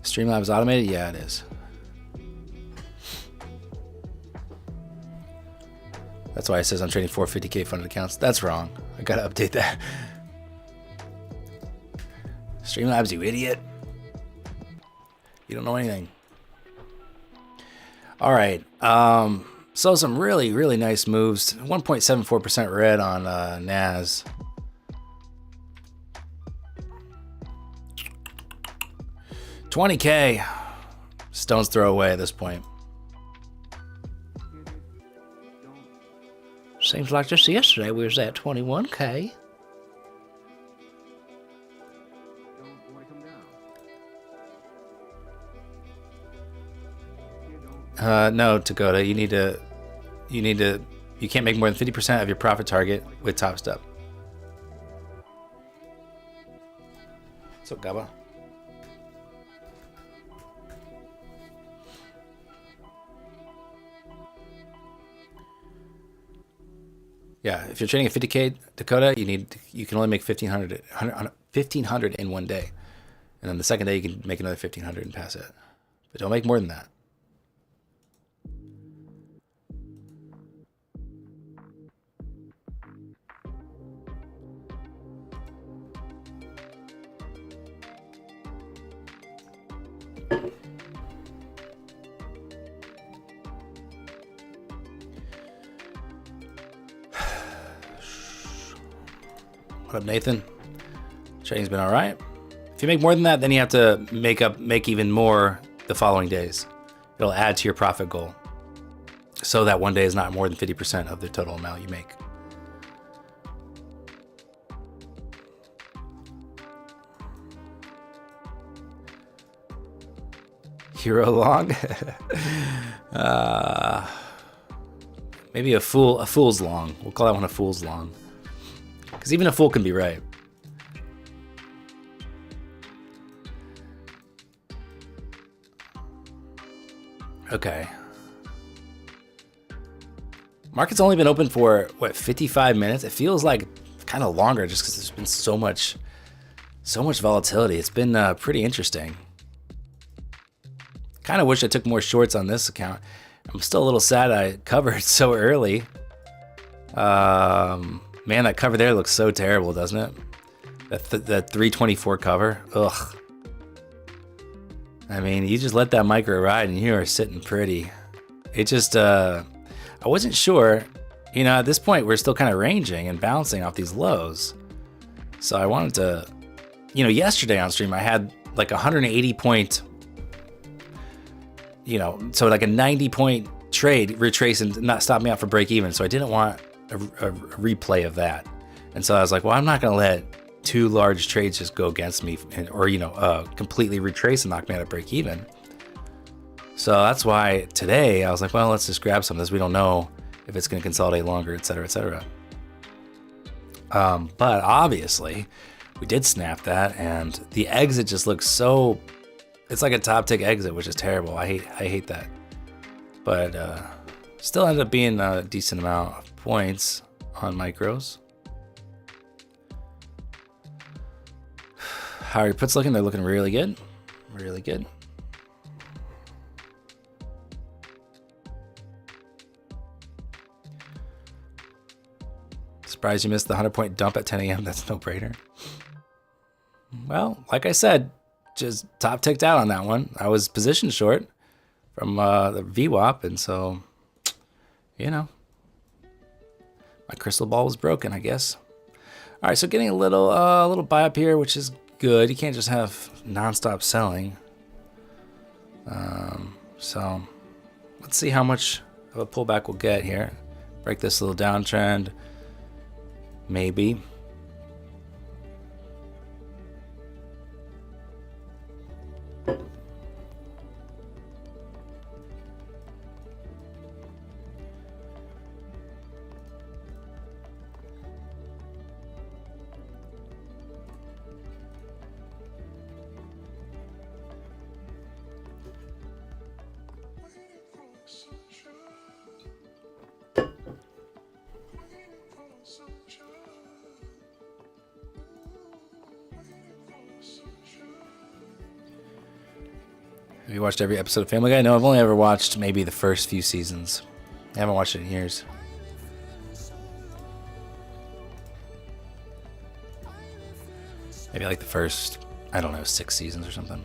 Streamlabs automated? Yeah, it is. That's why it says I'm trading 450K funded accounts. That's wrong. I gotta update that. Streamlabs, you idiot. You don't know anything. All right. So some really, really nice moves. 1.74% red on NAS. $20K. Stone's throw away at this point. Seems like just yesterday we was at 21K. No, Dakota, you can't make more than 50% of your profit target with Topstep. What's up, Gaba? Yeah, if you're trading at 50K, Dakota, you can only make 1,500 in one day, and then the second day you can make another 1,500 and pass it, but don't make more than that. What up, Nathan? Trading's been all right. If you make more than that, then you have to make even more the following days. It'll add to your profit goal, so that one day is not more than 50% of the total amount you make. Hero long? Maybe a fool's long. We'll call that one a fool's long. Because even a fool can be right. Okay. Market's only been open for, what, 55 minutes? It feels like kind of longer just because there's been so much volatility. It's been pretty interesting. Kind of wish I took more shorts on this account. I'm still a little sad I covered so early. Man, that cover there looks so terrible, doesn't it? That 324 cover. Ugh. I mean, you just let that micro ride and you are sitting pretty. It just, I wasn't sure. You know, at this point, we're still kind of ranging and bouncing off these lows. So I wanted to, you know, yesterday on stream, I had like 180 point, you know, so like a 90 point trade retrace and not stop me out for break even. So I didn't want a replay of that. And so I was like, well, I'm not going to let two large trades just go against me or, you know, completely retrace and knock me out at break even. So that's why today I was like, well, let's just grab some of this. We don't know if it's going to consolidate longer, et cetera, et cetera. But obviously we did snap that, and the exit just looks so, it's like a top tick exit, which is terrible. I hate that. But still ended up being a decent amount of points on micros. How are your puts looking? They're looking really good. Really good. Surprised you missed the 100-point dump at 10 a.m. That's no brainer. Well, like I said, just top ticked out on that one. I was position short from the VWAP, and so, you know, my crystal ball was broken, I guess. All right, so getting a little buy up here, which is good. You can't just have nonstop selling. So let's see how much of a pullback we'll get here. Break this little downtrend, maybe. Have you watched every episode of Family Guy? No, I've only ever watched maybe the first few seasons. I haven't watched it in years. Maybe like the first, I don't know, 6 seasons or something.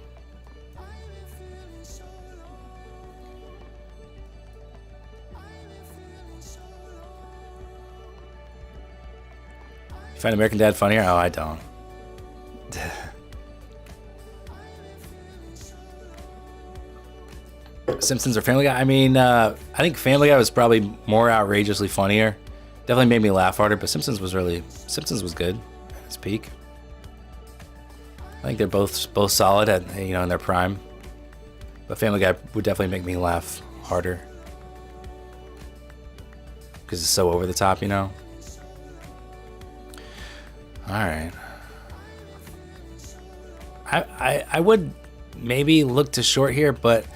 You find American Dad funnier? Oh, I don't. Simpsons or Family Guy? I mean, I think Family Guy was probably more outrageously funnier. Definitely made me laugh harder, but Simpsons was good at its peak. I think they're both solid at, you know, in their prime. But Family Guy would definitely make me laugh harder because it's so over the top, you know. All right. I would maybe look to short here, but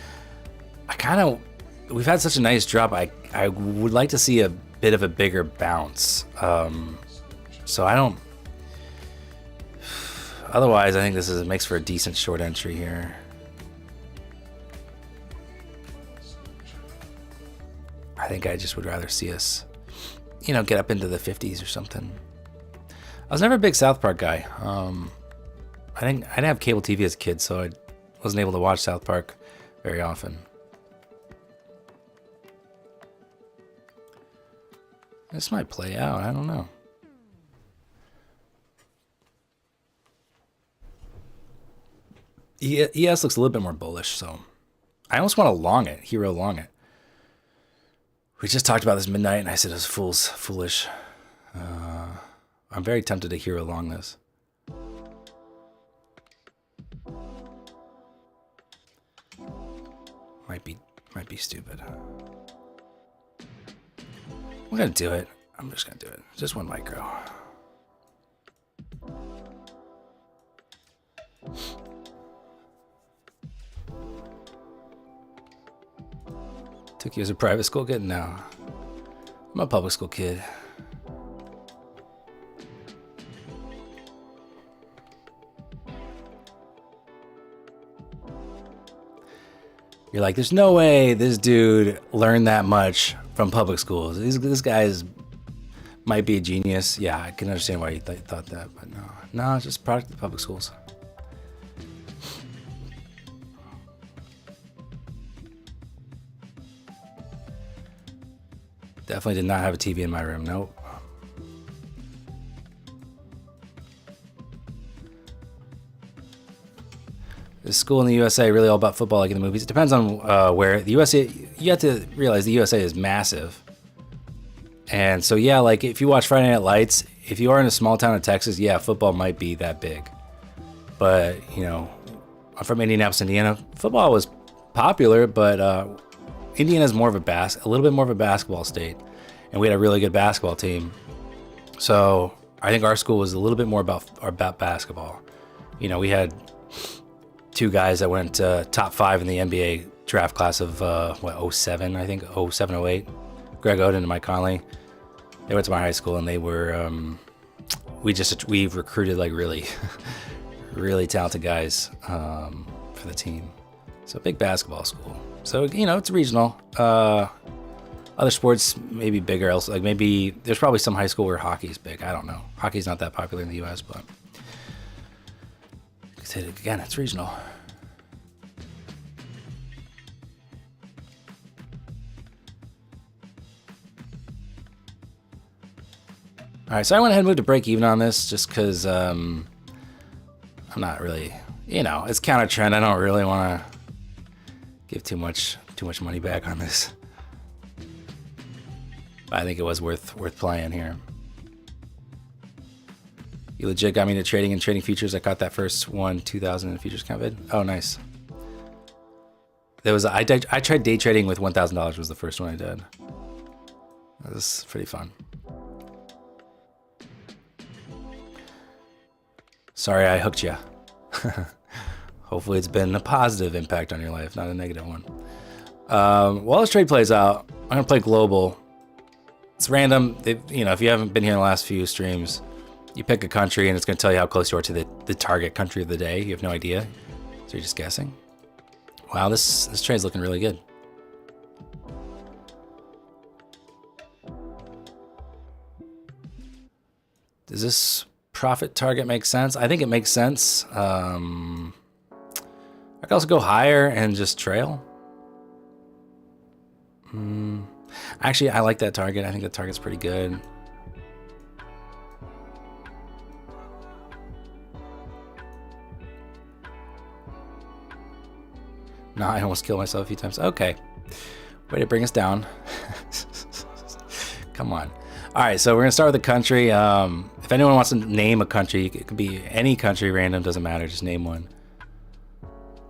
we've had such a nice drop. I would like to see a bit of a bigger bounce. So I don't. Otherwise, I think this makes for a decent short entry here. I think I just would rather see us, you know, get up into the 50s or something. I was never a big South Park guy. I didn't have cable TV as a kid, so I wasn't able to watch South Park very often. This might play out. I don't know. ES looks a little bit more bullish, so I almost want to long it, hero long it. We just talked about this midnight, and I said it was foolish. I'm very tempted to hero long this. Might be stupid. I'm gonna do it. I'm just gonna do it. Just one micro. Took you as a private school kid? No. I'm a public school kid. You're like, there's no way this dude learned that much from public schools. This guy might be a genius. Yeah, I can understand why you thought that, but no, it's just a product of the public schools. Definitely did not have a TV in my room. Nope. Is school in the USA really all about football like in the movies? It depends on where. The USA, you have to realize the USA is massive. And so, yeah, like if you watch Friday Night Lights, if you are in a small town in Texas, yeah, football might be that big. But, you know, I'm from Indianapolis, Indiana. Football was popular, but Indiana's more of a little bit more of a basketball state. And we had a really good basketball team. So I think our school was a little bit more about basketball. You know, we had 2 guys that went top 5 in the NBA draft class of 07, I think, 07, 08. Greg Oden and Mike Conley. They went to my high school, and they were we recruited like really really talented guys for the team. So big basketball school. So, you know, it's regional. Other sports may be bigger. Else, like maybe there's probably some high school where hockey's big. I don't know. Hockey's not that popular in the U.S., but again, it's regional. All right, so I went ahead and moved to break even on this just because I'm not really, it's counter trend. I don't really want to give too much money back on this. But I think it was worth playing here. You legit got me into trading and trading futures. I caught that first one, 2000 in futures count vid. Oh, nice. There was I tried day trading with $1,000 was the first one I did. That was pretty fun. Sorry I hooked you. Hopefully it's been a positive impact on your life, not a negative one. While this trade plays out, I'm gonna play global. It's random. If you haven't been here in the last few streams, you pick a country and it's gonna tell you how close you are to the target country of the day. You have no idea, so you're just guessing. Wow, this trade's looking really good. Does this profit target make sense? I think it makes sense. I could also go higher and just trail. Actually, I like that target. I think the target's pretty good. No, I almost killed myself a few times. Okay. Way to bring us down. Come on. All right, so we're going to start with a country. If anyone wants to name a country, it could be any country, random, doesn't matter. Just name one.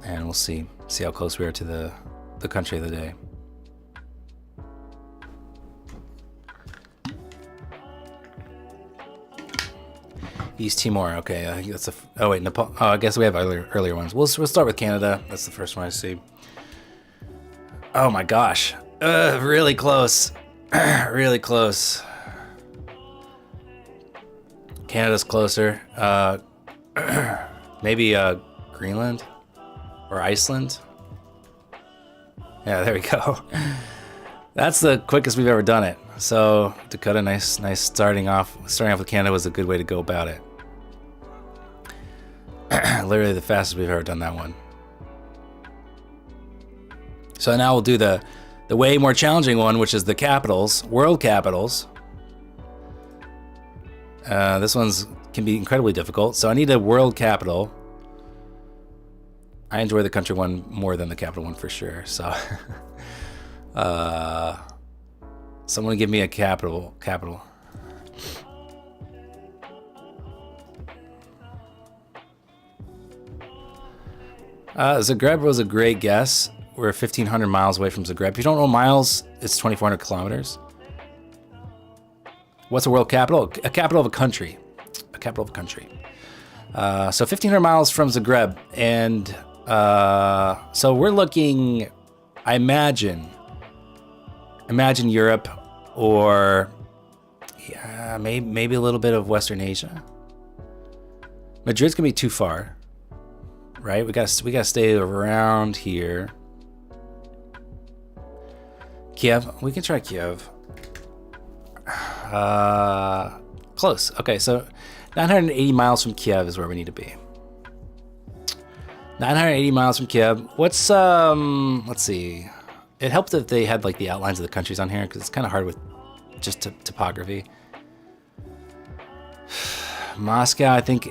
And we'll see how close we are to the country of the day. East Timor, okay. I think that's oh wait, Nepal. Oh, I guess we have earlier ones. We'll start with Canada. That's the first one I see. Oh my gosh, really close, really close. Canada's closer. Maybe Greenland or Iceland. Yeah, there we go. That's the quickest we've ever done it. So Dakota, nice starting off with Canada was a good way to go about it. Literally the fastest we've ever done that one. So now we'll do the way more challenging one, which is the capitals, world capitals. This one's can be incredibly difficult. So I need a world capital. I enjoy the country one more than the capital one for sure. So someone give me a capital. Zagreb was a great guess. We're 1,500 miles away from Zagreb. If you don't know miles, it's 2,400 kilometers. What's a world capital? A capital of a country. A capital of a country. So 1,500 miles from Zagreb. And so we're looking, I imagine Europe or maybe a little bit of Western Asia. Madrid's gonna be too far, right? We gotta stay around here. Kiev, we can try Kiev. Close. Okay, so 980 miles from Kiev is where we need to be. 980 miles from Kiev. What's let's see. It helped if they had like the outlines of the countries on here because it's kind of hard with just topography. Moscow, I think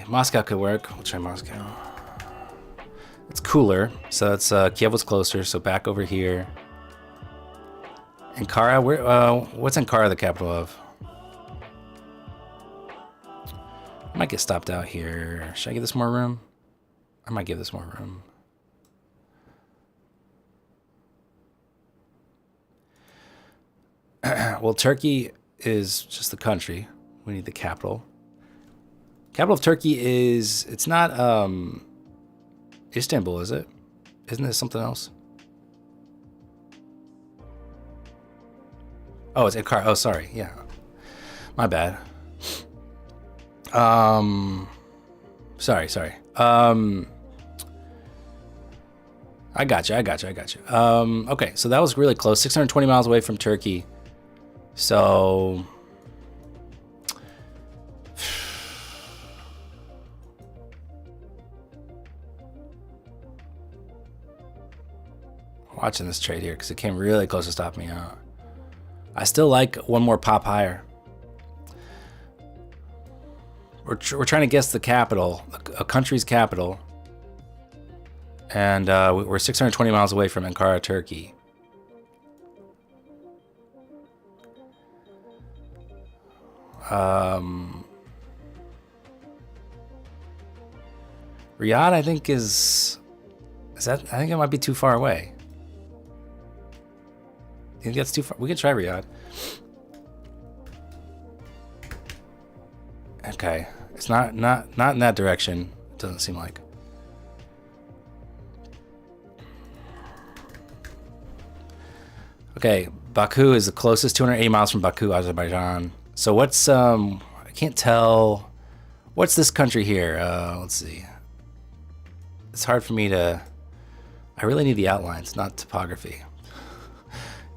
Moscow could work. We'll try Moscow. It's cooler, so that's Kiev was closer, so back over here. Ankara, what's Ankara the capital of? I might get stopped out here. Should I give this more room? I might give this more room. Well, Turkey is just the country. We need the capital. Capital of Turkey is, it's not Istanbul, is it? Isn't it something else? Oh, it's Ankara. Oh, sorry. Yeah. My bad. Sorry. I I got you. Okay, so that was really close. 620 miles away from Turkey. So watching this trade here because it came really close to stopping me out. I still like one more pop higher. We're trying to guess the capital, a country's capital. And we're 620 miles away from Ankara, Turkey. Riyadh, I think is that? I think it might be too far away. You think that's too far? We could try Riyadh. Okay, it's not in that direction. It doesn't seem like. Okay, Baku is the closest, 280 miles from Baku, Azerbaijan. So what's I can't tell. What's this country here? Let's see. It's hard for me to. I really need the outlines, not topography.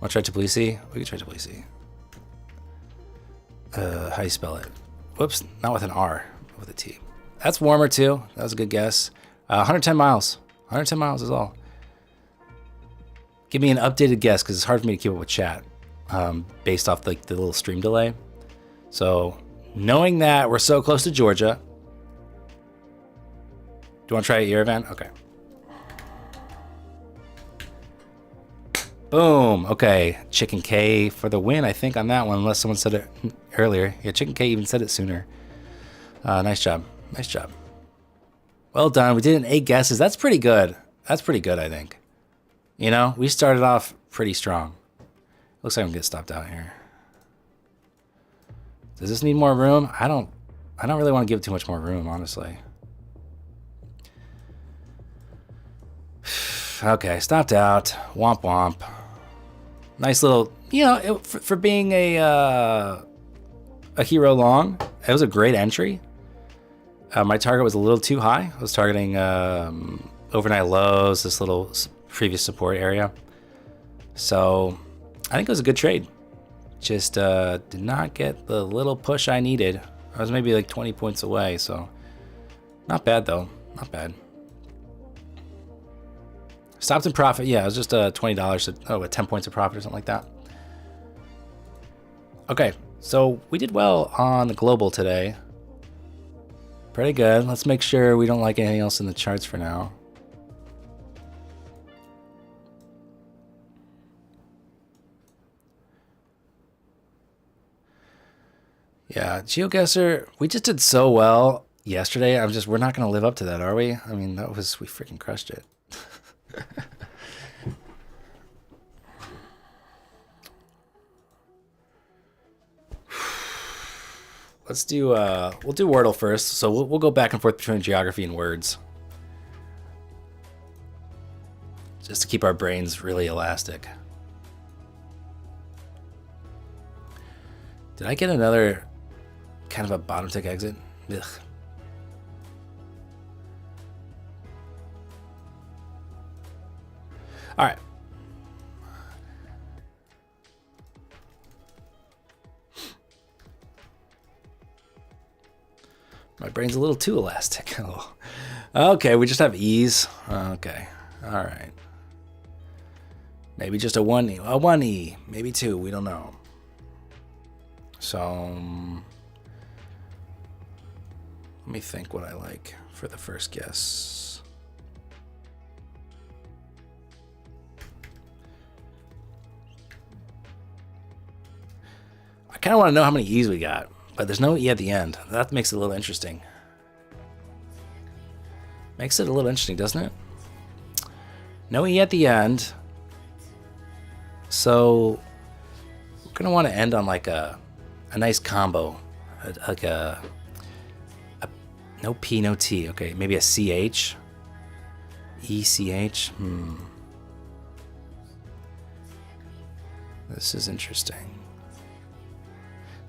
Want to try Tbilisi? We can try Tbilisi. How do you spell it? Whoops, not with an R, with a T. That's warmer too. That was a good guess. 110 miles. 110 miles is all. Give me an updated guess because it's hard for me to keep up with chat based off like the little stream delay. So knowing that we're so close to Georgia. Do you want to try Yerevan? Okay. Boom. Okay. Chicken K for the win, I think, on that one, unless someone said it earlier. Yeah, Chicken K even said it sooner. Nice job. Nice job. Well done. We did 8 guesses. That's pretty good. That's pretty good, I think. You know, we started off pretty strong. Looks like I'm gonna get stopped out here. Does this need more room? I don't really want to give it too much more room, honestly. Okay, stopped out. Womp womp. Nice little, you know, for being a hero long, it was a great entry. My target was a little too high. I was targeting overnight lows, this little previous support area. So I think it was a good trade. Just did not get the little push I needed. I was maybe like 20 points away, so not bad though. Not bad. Stopped in profit. Yeah, it was just $20, 10 points of profit or something like that. Okay, so we did well on the global today. Pretty good. Let's make sure we don't like anything else in the charts for now. Yeah, GeoGuessr, we just did so well yesterday. We're not going to live up to that, are we? I mean, we freaking crushed it. Let's do, we'll do Wordle first. So we'll go back and forth between geography and words. Just to keep our brains really elastic. Did I get another kind of a bottom tick exit? Ugh. All right. My brain's a little too elastic. Oh. Okay, we just have ease. Okay, all right. Maybe just a 1E, maybe 2, we don't know. So, let me think what I like for the first guess. I kind of want to know how many E's we got, but there's no E at the end. That makes it a little interesting. Makes it a little interesting, doesn't it? No E at the end. So, we're going to want to end on like a nice combo. Like a no P, no T. Okay, maybe a CH. ECH. This is interesting.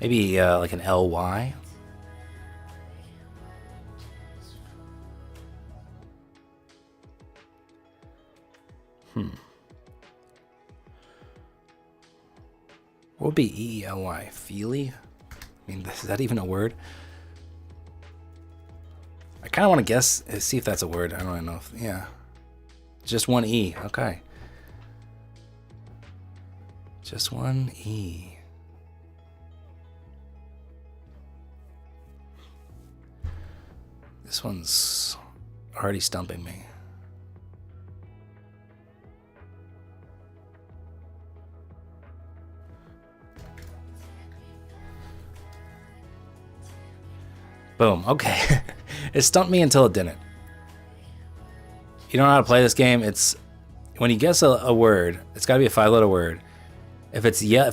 Maybe like an LY. What would be E-E-L-Y? Feely? I mean, is that even a word? I kind of want to guess, see if that's a word. I don't know if, yeah. Just one E, okay. Just one E. This one's already stumping me. Boom, okay. It stumped me until it didn't. You don't know how to play this game. It's when you guess a word, it's got to be a 5-letter word. If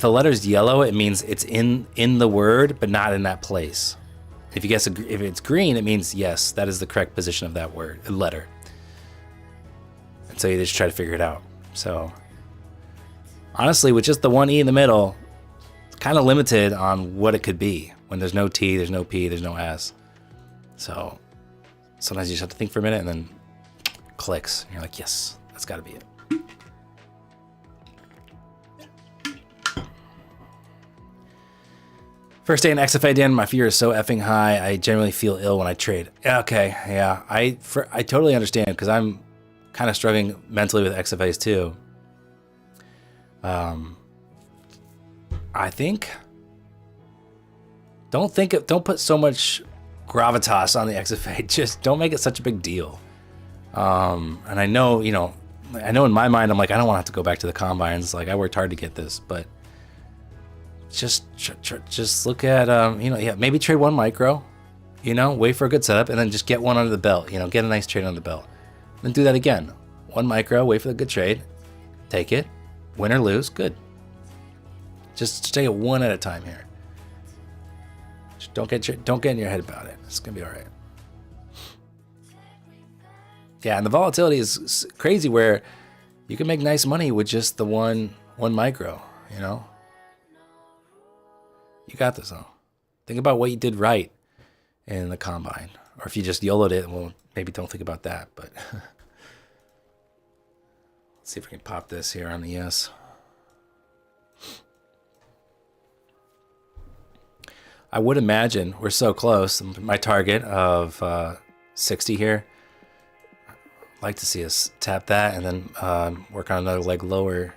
a letter's yellow, it means it's in the word, but not in that place. If it's green, it means yes, that is the correct position of that word, letter. And so you just try to figure it out. So honestly, with just the one E in the middle, it's kind of limited on what it could be. When there's no T, there's no P, there's no S. So sometimes you just have to think for a minute and then clicks. And you're like, yes, that's got to be it. First day in XFA, Dan, my fear is so effing high. I generally feel ill when I trade. Okay, yeah, I totally understand because I'm kind of struggling mentally with XFAs too. I think don't put so much gravitas on the XFA. Just don't make it such a big deal. And I know, I know in my mind, I'm like, I don't want to have to go back to the combines. Like I worked hard to get this, but just look at, maybe trade one micro, wait for a good setup and then just get one under the belt, get a nice trade under the belt. Then do that again. One micro, wait for the good trade, take it, win or lose, good. Just take it one at a time here. Just don't get in your head about it. It's gonna be all right. Yeah, and the volatility is crazy where you can make nice money with just the one micro, You got this though. Think about what you did right in the combine. Or if you just YOLO'd it, well, maybe don't think about that, but let's see if we can pop this here on the yes. I would imagine we're so close. My target of 60 here. I'd like to see us tap that and then work on another leg lower.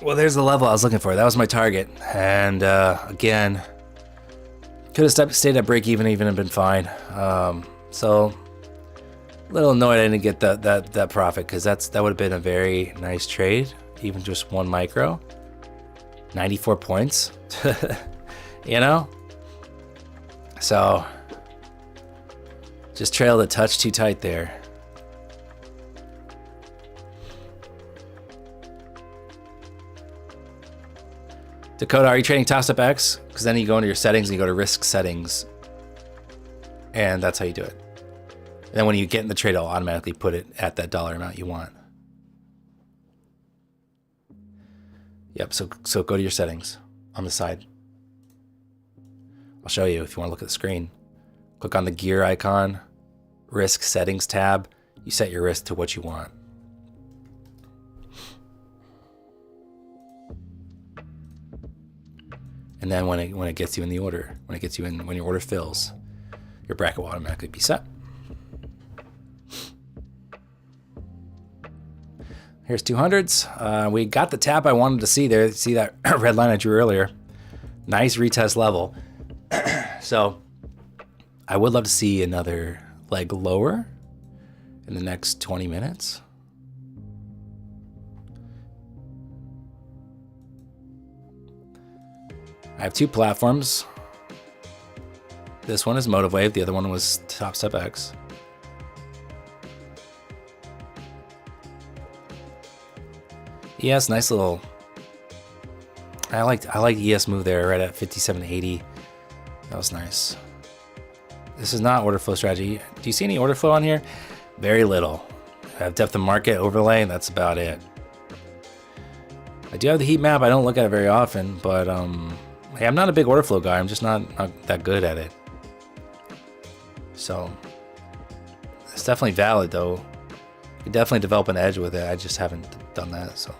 Well, there's the level I was looking for. That was my target. And again, could have stayed at break even and been fine. So a little annoyed I didn't get that profit because that would have been a very nice trade. Even just one micro. 94 points. So just trailed a touch too tight there. Dakota, are you trading Topstep X? Because then you go into your settings and you go to risk settings. And that's how you do it. And then when you get in the trade, it'll automatically put it at that dollar amount you want. Yep, so go to your settings on the side. I'll show you if you want to look at the screen. Click on the gear icon, risk settings tab. You set your risk to what you want. And then when it gets you in the order, when your order fills, your bracket will automatically be set. Here's 200s. We got the tap I wanted to see there. See that red line I drew earlier? Nice retest level. So I would love to see another leg lower in the next 20 minutes. I have two platforms. This one is Motive Wave, the other one was Topstep X. ES, nice little. I like ES move there right at 57.80. That was nice. This is not order flow strategy. Do you see any order flow on here? Very little. I have depth of market overlay, and that's about it. I do have the heat map. I don't look at it very often, but hey, I'm not a big order flow guy. I'm just not that good at it. So it's definitely valid, though. You can definitely develop an edge with it. I just haven't done that, so.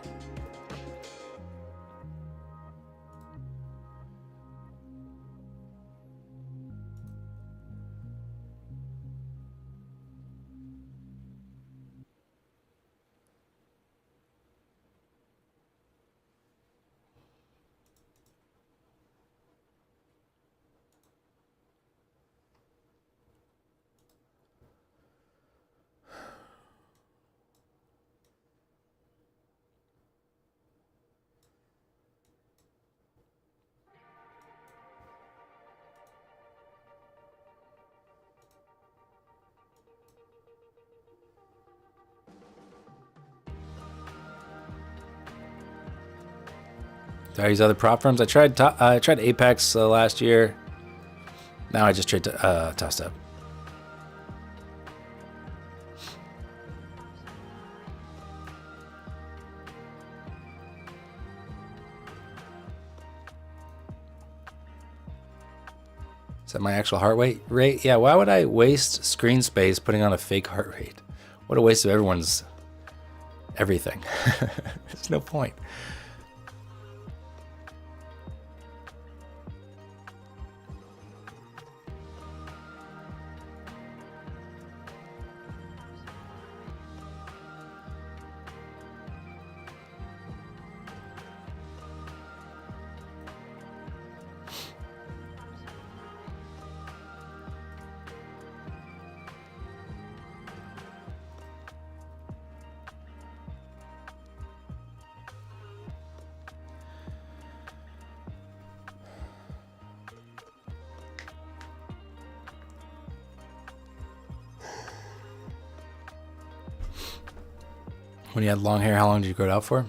Do I use other prop firms? I tried Apex last year. Now I just trade Topstep. Is that my actual heart rate? Yeah, why would I waste screen space putting on a fake heart rate? What a waste of everyone's everything. There's no point. When you had long hair, how long did you grow it out for?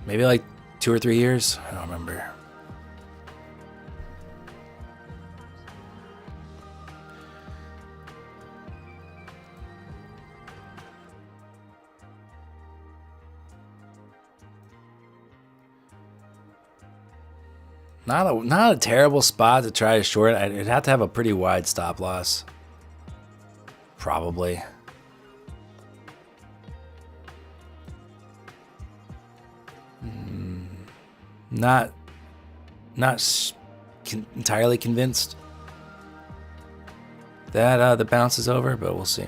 Maybe like 2 or 3 years. I don't remember. Not a terrible spot to try to short. It'd have to have a pretty wide stop loss. Probably. Not entirely convinced that the bounce is over, but we'll see.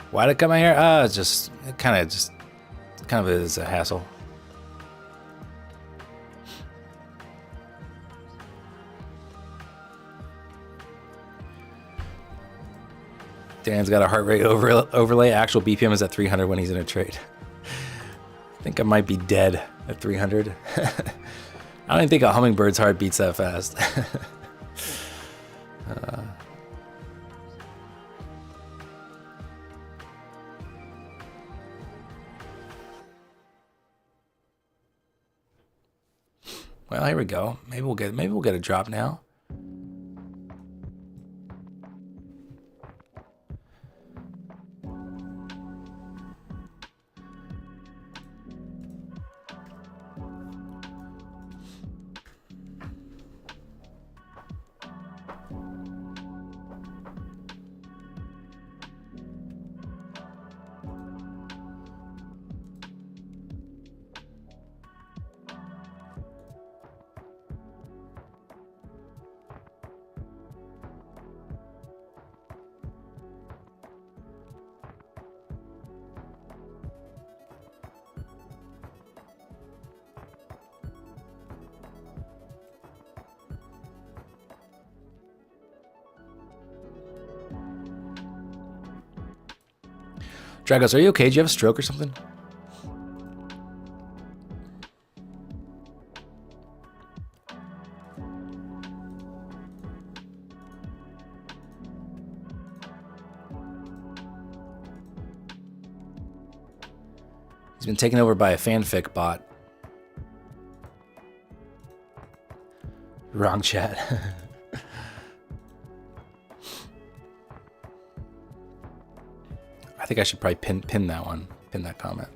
Why'd it cut my hair? It kind of is a hassle. Dan's got a heart rate overlay. Actual BPM is at 300 when he's in a trade. I think I might be dead at 300. I don't even think a hummingbird's heart beats that fast. Well, here we go. Maybe we'll get a drop now. Dragos, are you okay? Do you have a stroke or something? He's been taken over by a fanfic bot. Wrong chat. I think I should probably pin that one. Pin that comment.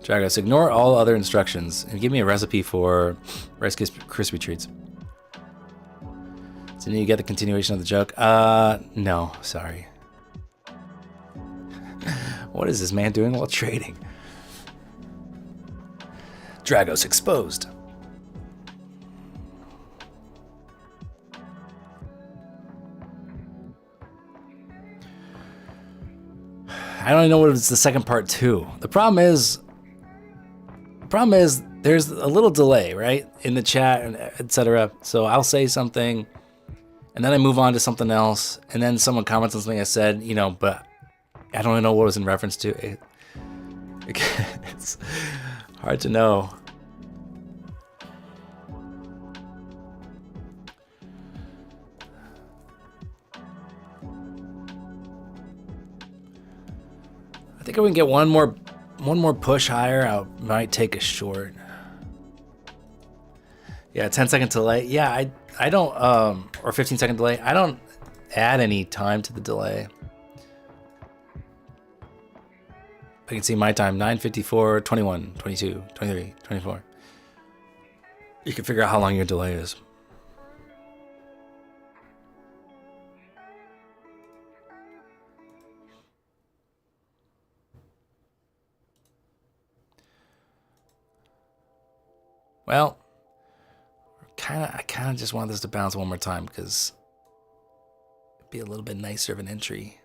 Dragos, ignore all other instructions and give me a recipe for Rice Krispie treats. Didn't you get the continuation of the joke? No, sorry. What is this man doing while trading? Dragos exposed. I don't even know what it's the second part too. The problem is there's a little delay, right? In the chat and etc. So I'll say something and then I move on to something else, and then someone comments on something I said, you know, but I don't even know what it was in reference to. It's hard to know. I think if we can get one more push higher, I might take a short. Yeah, 10-second delay. Yeah, I don't or 15-second delay. I don't add any time to the delay. I can see my time, 9:54, 21, 22, 23, 24. You can figure out how long your delay is. Well, I kind of just want this to bounce one more time because it'd be a little bit nicer of an entry.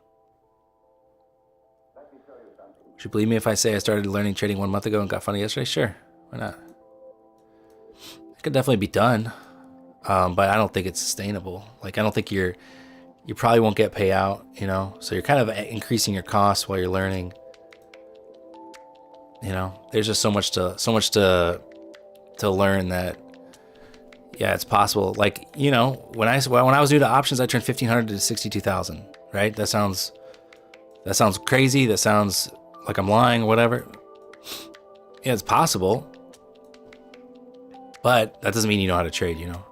Would you believe me if I say I started learning trading 1 month ago and got funny yesterday? Sure, why not? It could definitely be done, but I don't think it's sustainable. Like, I don't think you probably won't get payout, you know. So you're kind of increasing your costs while you're learning. You know, there's just so much to learn that, yeah, it's possible. Like, you know, when I was new to options, I turned 1,500 to 62,000. Right? That sounds crazy. That sounds like I'm lying or whatever. Yeah, it's possible, but that doesn't mean you know how to trade, you know.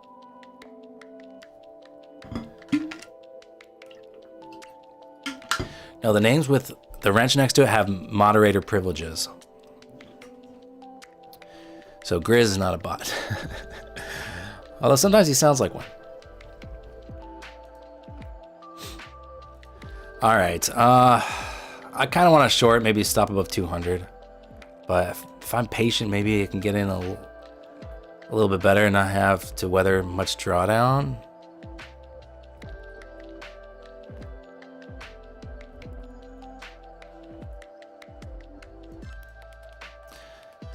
No, the names with the wrench next to it have moderator privileges. So Grizz is not a bot. Although sometimes he sounds like one. All right. I kind of want to short, maybe stop above 200. But if I'm patient, maybe I can get in a little bit better and not have to weather much drawdown.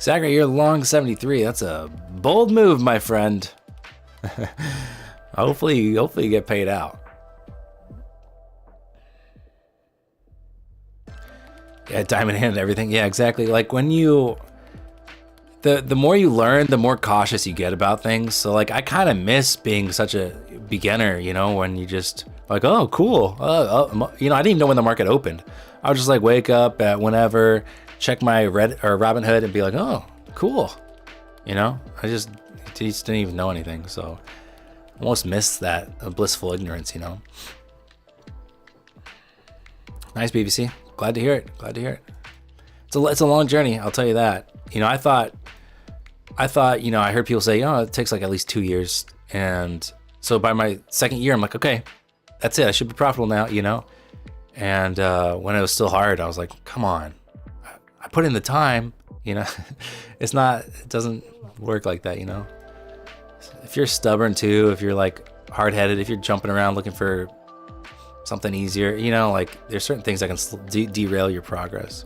Zachary, you're long 73. That's a bold move, my friend. Hopefully you get paid out. Yeah, diamond hand and everything. Yeah, exactly. Like when you, the more you learn, the more cautious you get about things. So like I kind of miss being such a beginner, you know, when you just like, oh, cool. You know, I didn't even know when the market opened. I would just like wake up at whenever, check my Robinhood and be like, oh, cool. You know, I just didn't even know anything. So I almost missed that blissful ignorance, you know. Nice, BBC. Glad to hear it. Glad to hear it. It's a long journey, I'll tell you that. You know, I thought, you know, I heard people say, oh, it takes like at least 2 years. And so by my second year, I'm like, okay, that's it. I should be profitable now, you know? And when it was still hard, I was like, come on. I put in the time, you know? It doesn't work like that, you know? If you're stubborn too, if you're like hard-headed, if you're jumping around looking for something easier, you know, like there's certain things that can derail your progress.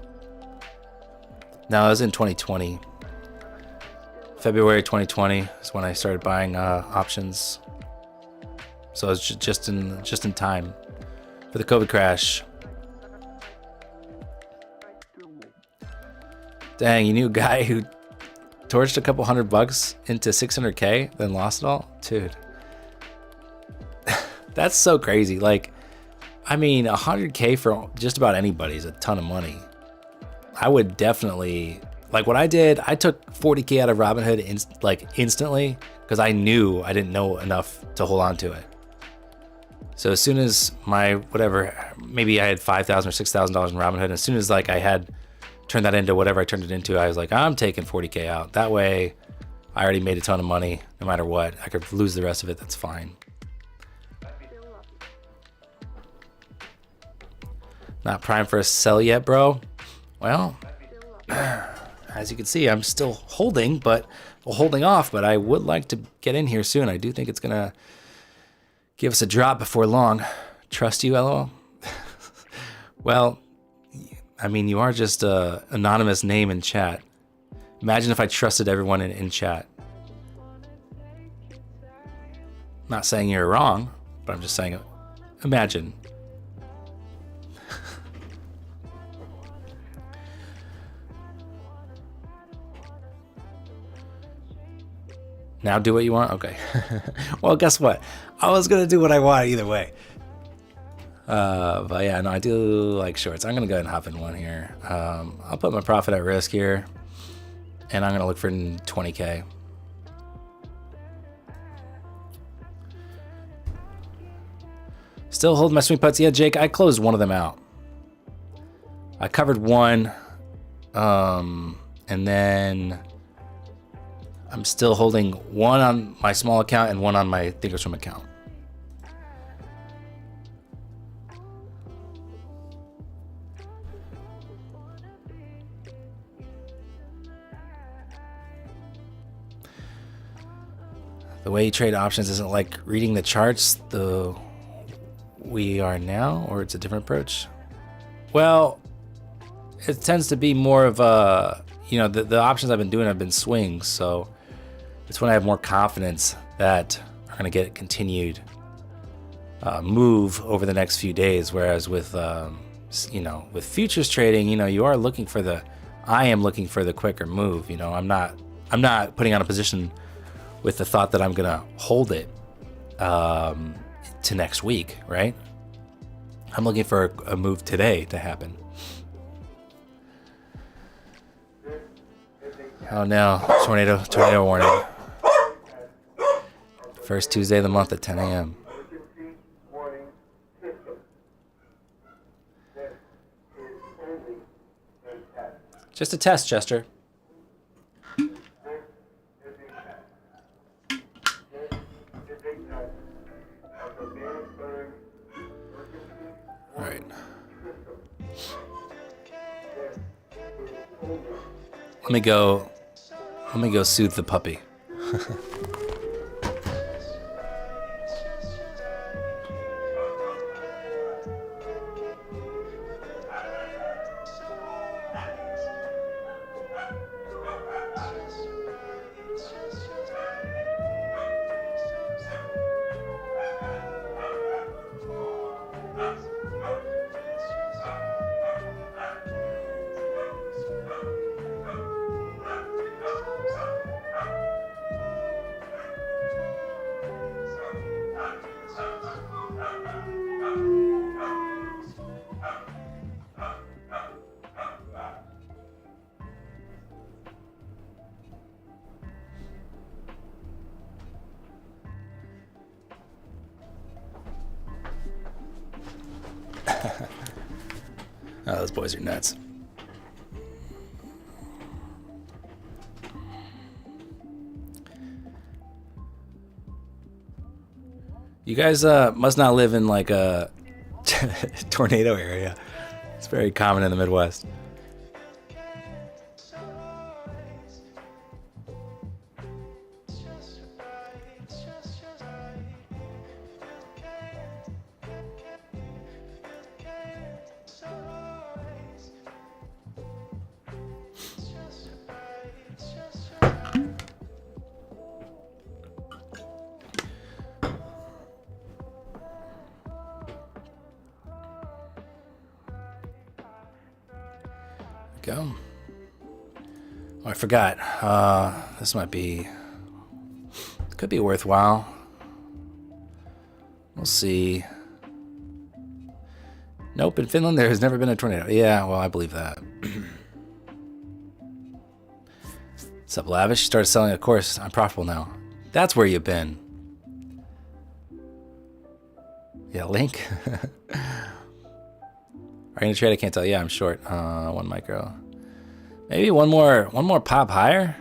Now, I was in 2020. February 2020 is when I started buying options. So it's just in time for the COVID crash. Dang, you knew a guy who torched a couple $100 into 600K, then lost it all? Dude. That's so crazy. Like, I mean, 100K for just about anybody is a ton of money. I would definitely, like what I did, I took 40K out of Robinhood instantly because I knew I didn't know enough to hold on to it. So as soon as my, whatever, maybe I had $5,000 or $6,000 in Robinhood, as soon as like I had turned that into whatever I turned it into, I was like, I'm taking 40K out. That way I already made a ton of money no matter what. I could lose the rest of it, that's fine. Not prime for a sell yet, bro. Well, as you can see, I'm still holding, but holding off, but I would like to get in here soon. I do think it's gonna give us a drop before long. Trust you, LOL? Well, I mean, you are just an anonymous name in chat. Imagine if I trusted everyone in chat. Not saying you're wrong, but I'm just saying, imagine. Now do what you want? Okay. Well, guess what? I was going to do what I want either way. But yeah, no, I do like shorts. I'm going to go ahead and hop in one here. I'll put my profit at risk here. And I'm going to look for 20K. Still holding my swing putts. Yeah, Jake, I closed one of them out. I covered one. And then I'm still holding one on my small account and one on my Thinkorswim account. The way you trade options isn't like reading the charts the we are now, or it's a different approach? Well, it tends to be more of a, you know, the options I've been doing have been swings, so it's when I have more confidence that are going to get continued move over the next few days. Whereas with, you know, with futures trading, you know, you are looking for I am looking for the quicker move. You know, I'm not putting on a position with the thought that I'm going to hold it to next week, right? I'm looking for a move today to happen. Oh no, tornado warning. First Tuesday of the month at 10 a.m. Just a test, Chester. All right. Let me go soothe the puppy. Oh, those boys are nuts. You guys must not live in like a tornado area. It's very common in the Midwest. I forgot. This could be worthwhile. We'll see. Nope, in Finland there has never been a tornado. Yeah, well, I believe that. What's up, Lavish? You started selling a course. I'm profitable now. That's where you've been. Yeah, Link. Are you gonna trade? I can't tell. Yeah, I'm short. 1 micro. Maybe one more pop higher.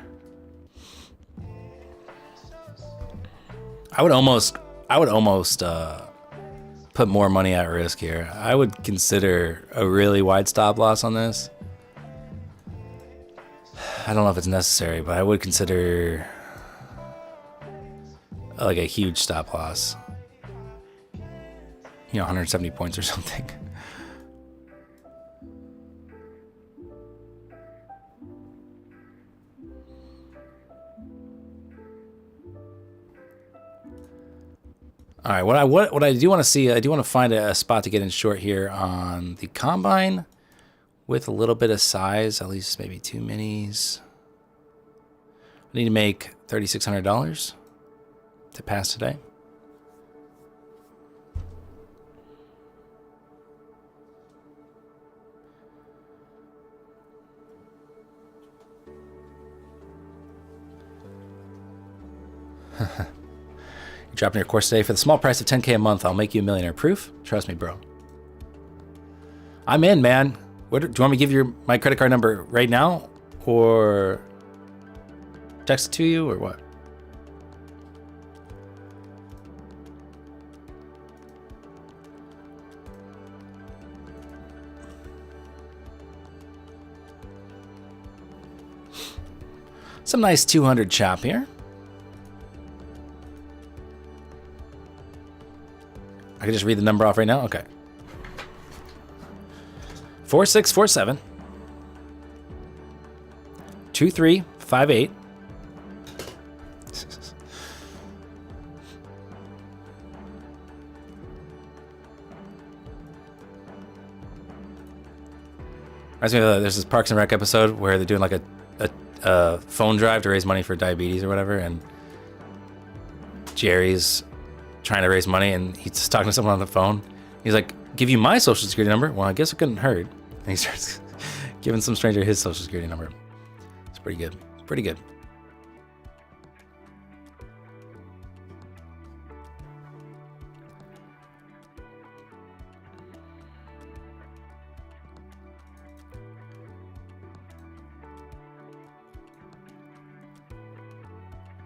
I would almost put more money at risk here. I would consider a really wide stop loss on this. I don't know if it's necessary, but I would consider like a huge stop loss. 170 points or something. All right, what I do want to see, I do want to find a spot to get in short here on the combine with a little bit of size, at least maybe 2 minis. I need to make $3,600 to pass today. You're dropping your course today for the small price of $10K a month. I'll make you a millionaire. Proof? Trust me, bro. I'm in, man. Do you want me to give you my credit card number right now, or text it to you, or what? Some nice 200 chop here. I can just read the number off right now? Okay. 4647 2358 Reminds me of there's this Parks and Rec episode where they're doing like a phone drive to raise money for diabetes or whatever, and Jerry's trying to raise money and he's just talking to someone on the phone. He's like, give you my social security number? Well, I guess it couldn't hurt. And he starts giving some stranger his social security number. It's pretty good. Pretty good.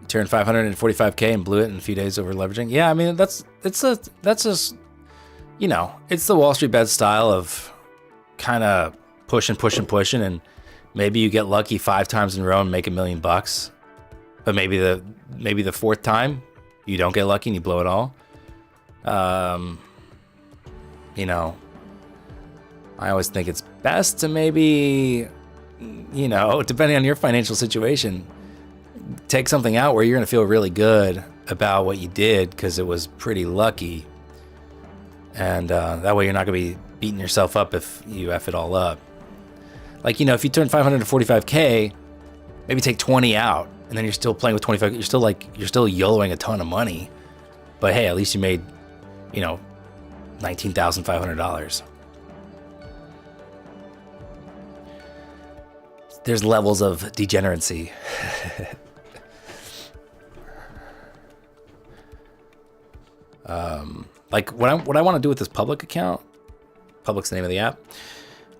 Turned 545K and blew it in a few days over leveraging. Yeah, I mean that's just, you know, it's the Wall Street bet style of kind of pushing, and maybe you get lucky 5 times in a row and make $1 million, but maybe the 4th time you don't get lucky and you blow it all. You know, I always think it's best to maybe, you know, depending on your financial situation, take something out where you're going to feel really good about what you did because it was pretty lucky. And that way you're not going to be beating yourself up if you F it all up. Like, you know, if you turn 545K, maybe take 20 out and then you're still playing with 25. You're still YOLOing a ton of money. But hey, at least you made, you know, $19,500. There's levels of degeneracy. Like what I want to do with this public account, public's the name of the app,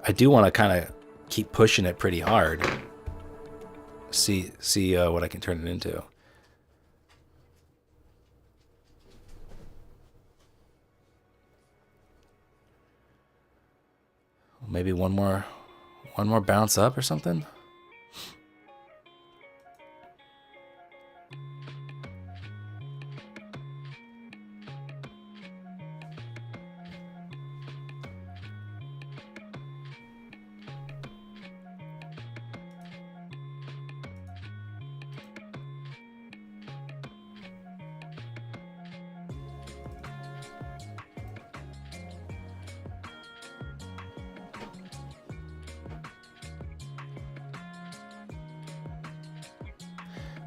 I do want to kind of keep pushing it pretty hard. See what I can turn it into. Maybe one more bounce up or something.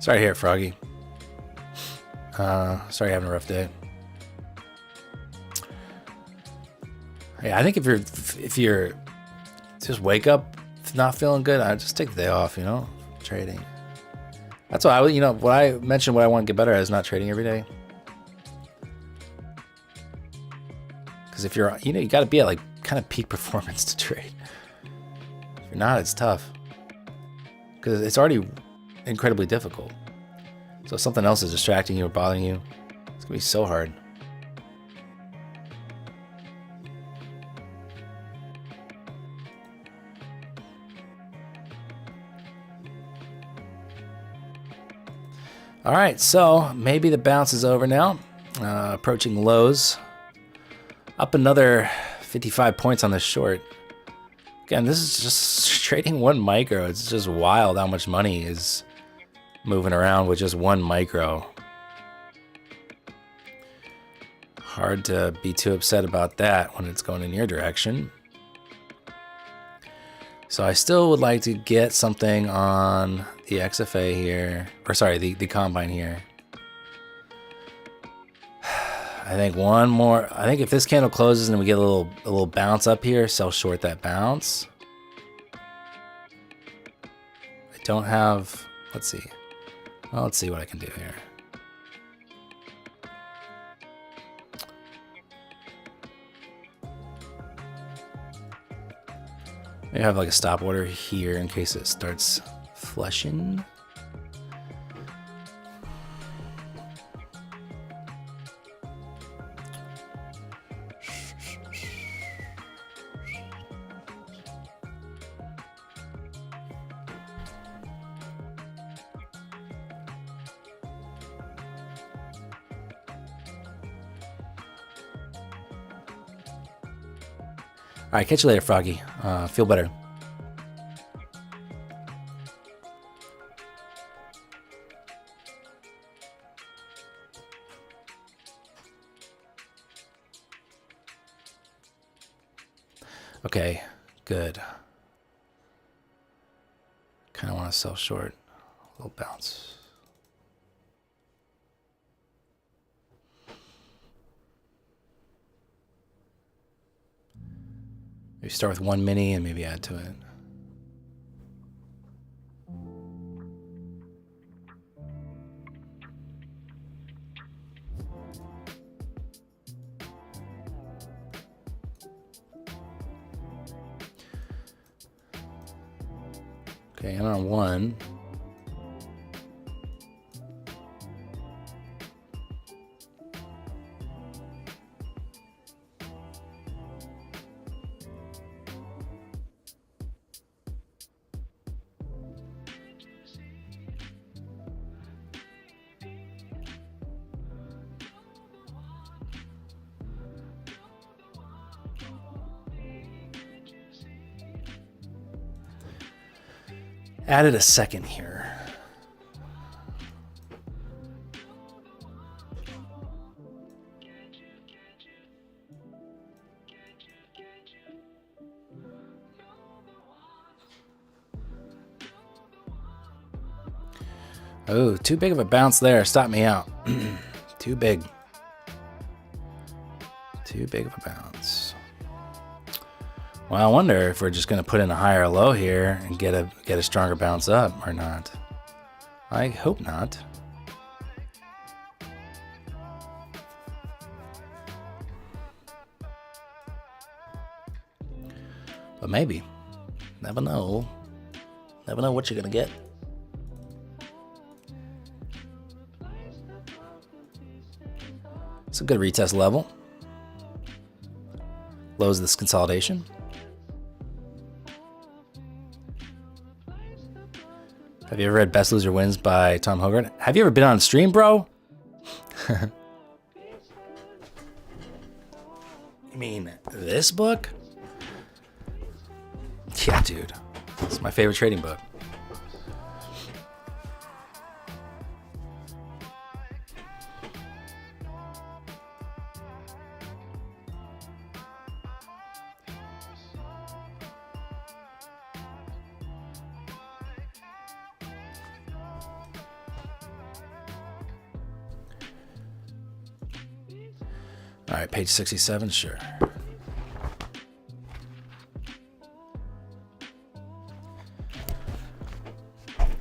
Sorry to hear it, Froggy. Sorry you're having a rough day. Yeah, I think if you're just wake up not feeling good, I just take the day off, you know, trading. That's why what I mentioned what I want to get better at is not trading every day. Because if you're, you got to be at like kind of peak performance to trade. If you're not, it's tough. Because it's already incredibly difficult. So if something else is distracting you or bothering you, it's gonna be so hard. All right, so maybe the bounce is over now. Approaching lows. Up another 55 points on this short. Again, this is just trading one micro. It's just wild how much money is moving around with just one micro. Hard to be too upset about that when it's going in your direction. So I still would like to get something on the XFA here, or sorry, the combine here. I think one more. I think if this candle closes and we get a little bounce up here, sell short that bounce. I don't have. Let's see. Well, let's see what I can do here. Maybe I have like a stop order here in case it starts flushing. All right, catch you later, Froggy. Feel better. Okay, good. Kind of want to sell short. A little bounce. Maybe start with one mini and maybe add to it. Okay, I'm on one. Added a second here. Oh, too big of a bounce there. Stop me out. Too big. Too big of a bounce. Well, I wonder if we're just going to put in a higher low here and get a stronger bounce up or not. I hope not. But maybe. Never know. Never know what you're going to get. It's a good retest level. Lows of this consolidation. Have you ever read Best Loser Wins by Tom Hogarth? Have you ever been on stream, bro? You mean this book? Yeah, dude. It's my favorite trading book. All right, page 67, sure.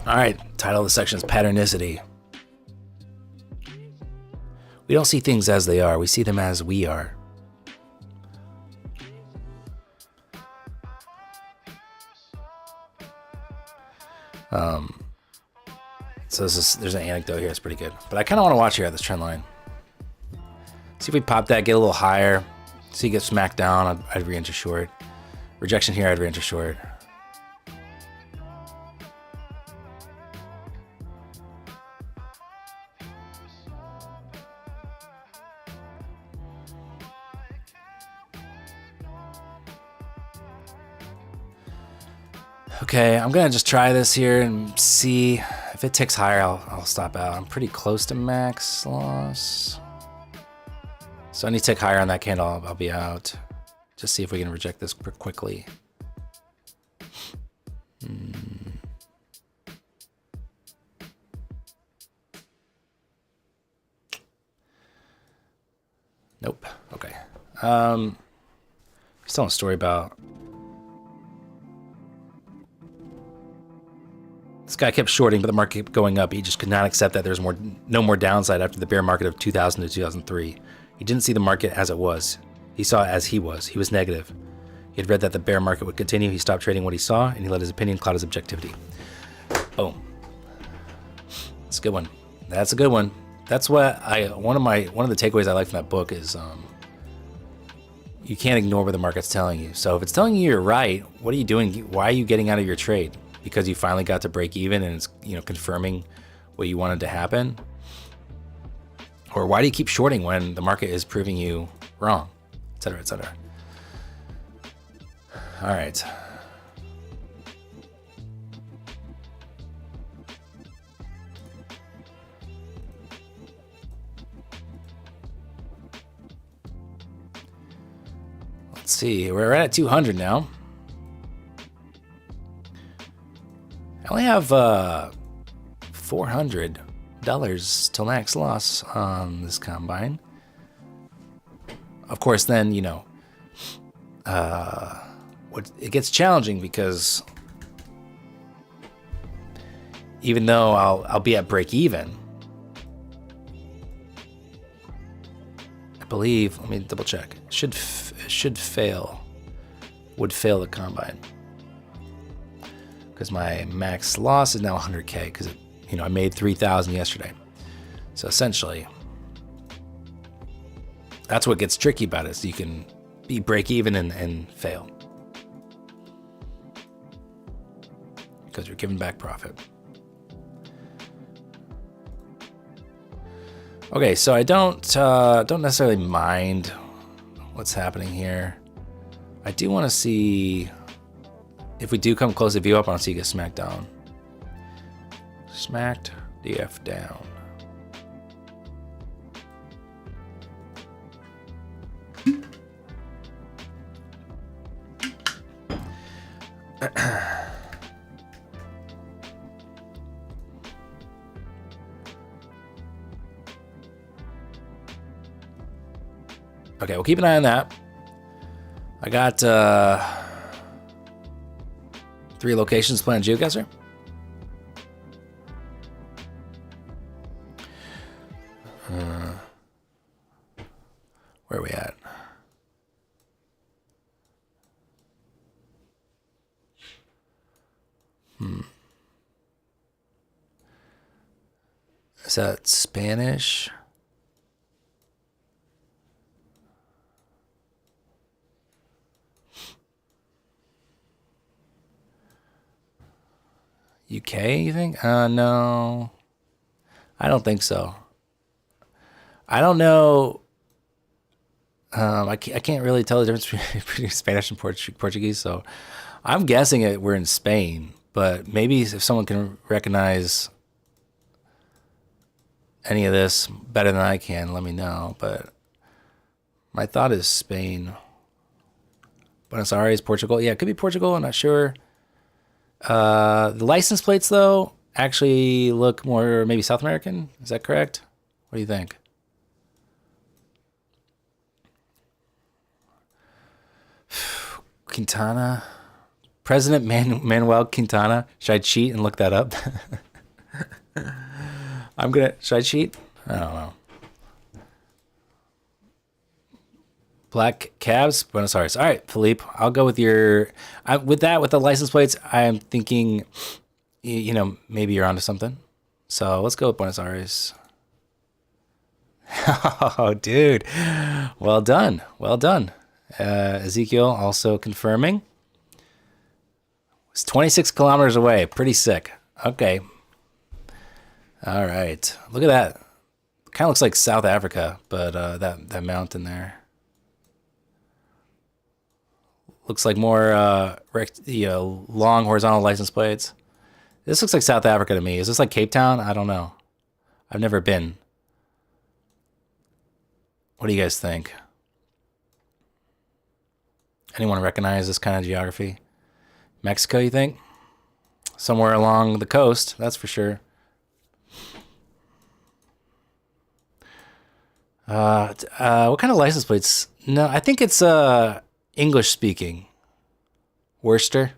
All right, title of the section is Patternicity. We don't see things as they are, we see them as we are. So there's an anecdote here, it's pretty good. But I kind of want to watch here at this trend line. See if we pop that, get a little higher. See it get smacked down, I'd re-enter short. Rejection here, I'd re-enter short. Okay, I'm gonna just try this here and see if it ticks higher. I'll stop out. I'm pretty close to max loss, so any tick higher on that candle, I'll be out. Just see if we can reject this quickly. Nope. Okay. Just telling a story about. This guy kept shorting, but the market kept going up. He just could not accept that there's no more downside after the bear market of 2000 to 2003. He didn't see the market as it was. He saw it as he was. He was negative. He had read that the bear market would continue. He stopped trading what he saw, and he let his opinion cloud his objectivity. Boom. That's a good one. That's a good one. That's what one of the takeaways I like from that book is you can't ignore what the market's telling you. So if it's telling you you're right, what are you doing? Why are you getting out of your trade? Because you finally got to break even and it's confirming what you wanted to happen? Or why do you keep shorting when the market is proving you wrong, et cetera, et cetera? All right. Let's see, we're right at 200 now. I only have $400 till max loss on this combine. Of course, then it gets challenging because even though I'll be at break even, I believe. Let me double check. Would fail the combine. Because my max loss is now 100K because I made 3,000 yesterday. So essentially, that's what gets tricky about it. So you can be break even and fail because you're giving back profit. Okay, so I don't necessarily mind what's happening here. I do want to see. If we do come close to view up, I want to see you get smacked down. Smacked the F down. Okay, we'll keep an eye on that. I got 3 locations planned geoguesser. Where are we at? Is that Spanish? UK, you think? No. I don't think so. I don't know. I can't really tell the difference between Spanish and Portuguese, so I'm guessing we're in Spain, but maybe if someone can recognize any of this better than I can, let me know. But my thought is Spain. Buenos Aires, Portugal. Yeah, it could be Portugal. I'm not sure. The license plates, though, actually look more maybe South American. Is that correct? What do you think? Quintana. President Manuel Quintana. Should I cheat and look that up? Should I cheat? I don't know. Black cabs, Buenos Aires. All right, Philippe, I'll go with your. With the license plates, I'm thinking, maybe you're onto something. So let's go with Buenos Aires. Oh, dude. Well done. Well done. Ezekiel also confirming. It's 26 kilometers away. Pretty sick. Okay. All right. Look at that. Kind of looks like South Africa, but that mountain there. Looks like more long horizontal license plates. This looks like South Africa to me. Is this like Cape Town? I don't know. I've never been. What do you guys think? Anyone recognize this kind of geography? Mexico, you think? Somewhere along the coast, that's for sure. What kind of license plates? No, I think it's English speaking. Worcester,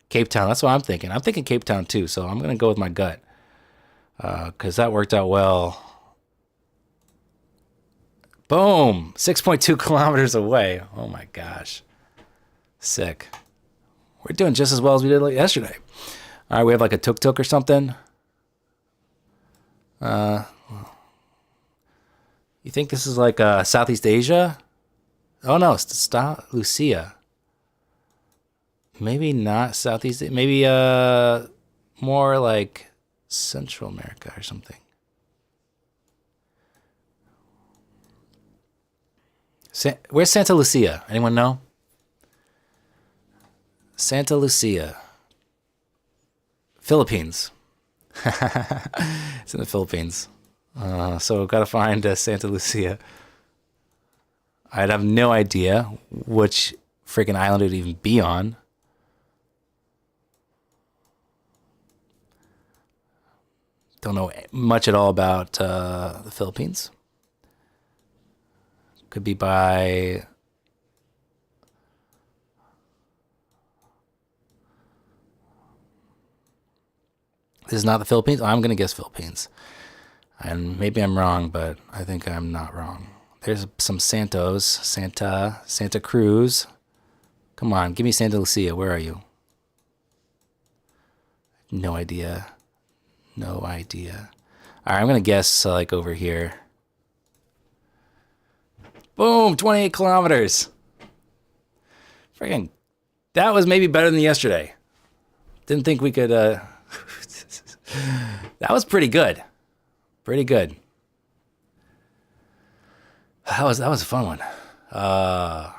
Cape Town. That's what I'm thinking. I'm thinking Cape Town too, so I'm gonna go with my gut because that worked out well. Boom! 6.2 kilometers away. Oh my gosh, sick. We're doing just as well as we did yesterday. All right, we have like a tuk-tuk or something. You think this is like Southeast Asia? Oh no, it's Lucia. Maybe not Southeast. Maybe more like Central America or something. Where's Santa Lucia? Anyone know? Santa Lucia. Philippines. It's in the Philippines. So gotta find Santa Lucia. I'd have no idea which freaking island it would even be on. Don't know much at all about the Philippines. Could be by... This is not the Philippines? I'm going to guess Philippines. And maybe I'm wrong, but I think I'm not wrong. There's some Santos. Santa Cruz. Come on, give me Santa Lucia. Where are you? No idea. No idea. All right, I'm going to guess like over here. Boom, 28 kilometers. Freaking, that was maybe better than yesterday. Didn't think we could, that was pretty good. Pretty good. That was a fun one. That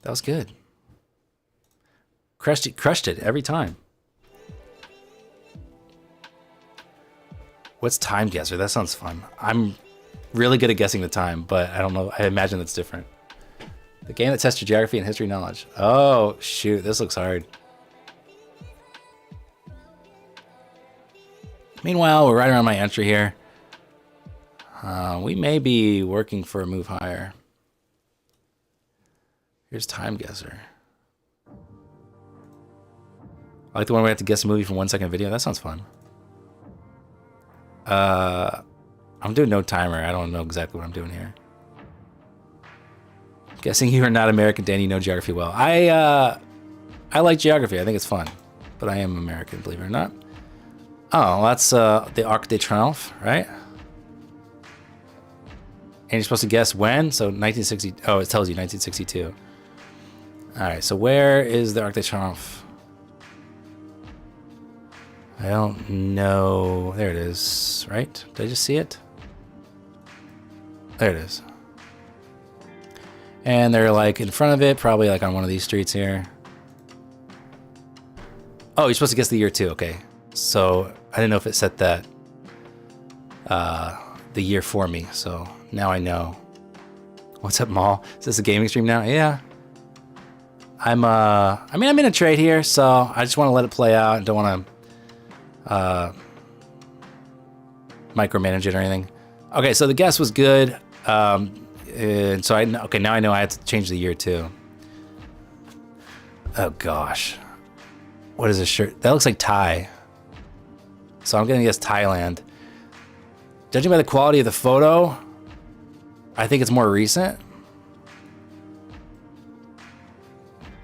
was good. Crushed it every time. What's time guesser? That sounds fun. I'm really good at guessing the time, but I don't know. I imagine that's different. The game that tests your geography and history knowledge. Oh, shoot. This looks hard. Meanwhile, we're right around my entry here. We may be working for a move higher. Here's time guesser. I like the one where we have to guess a movie from 1 second video. That sounds fun. I'm doing no timer. I don't know exactly what I'm doing here. Guessing you are not American, Dan. You know geography well. I like geography. I think it's fun. But I am American, believe it or not. Oh, that's the Arc de Triomphe, right? And you're supposed to guess when? So 1960. Oh, it tells you 1962. All right. So where is the Arc de Triomphe? I don't know. There it is, right? Did I just see it? There it is. And they're like in front of it, probably like on one of these streets here. Oh, you're supposed to guess the year too. Okay. So I didn't know if it set that the year for me. So now I know. What's up, Maul? Is this a gaming stream now? Yeah. I'm in a trade here, so I just want to let it play out and don't want to micromanage it or anything. Okay, so the guess was good. And so okay, now I know I have to change the year too. Oh gosh. What is this shirt? That looks like Thai. So I'm gonna guess Thailand. Judging by the quality of the photo, I think it's more recent.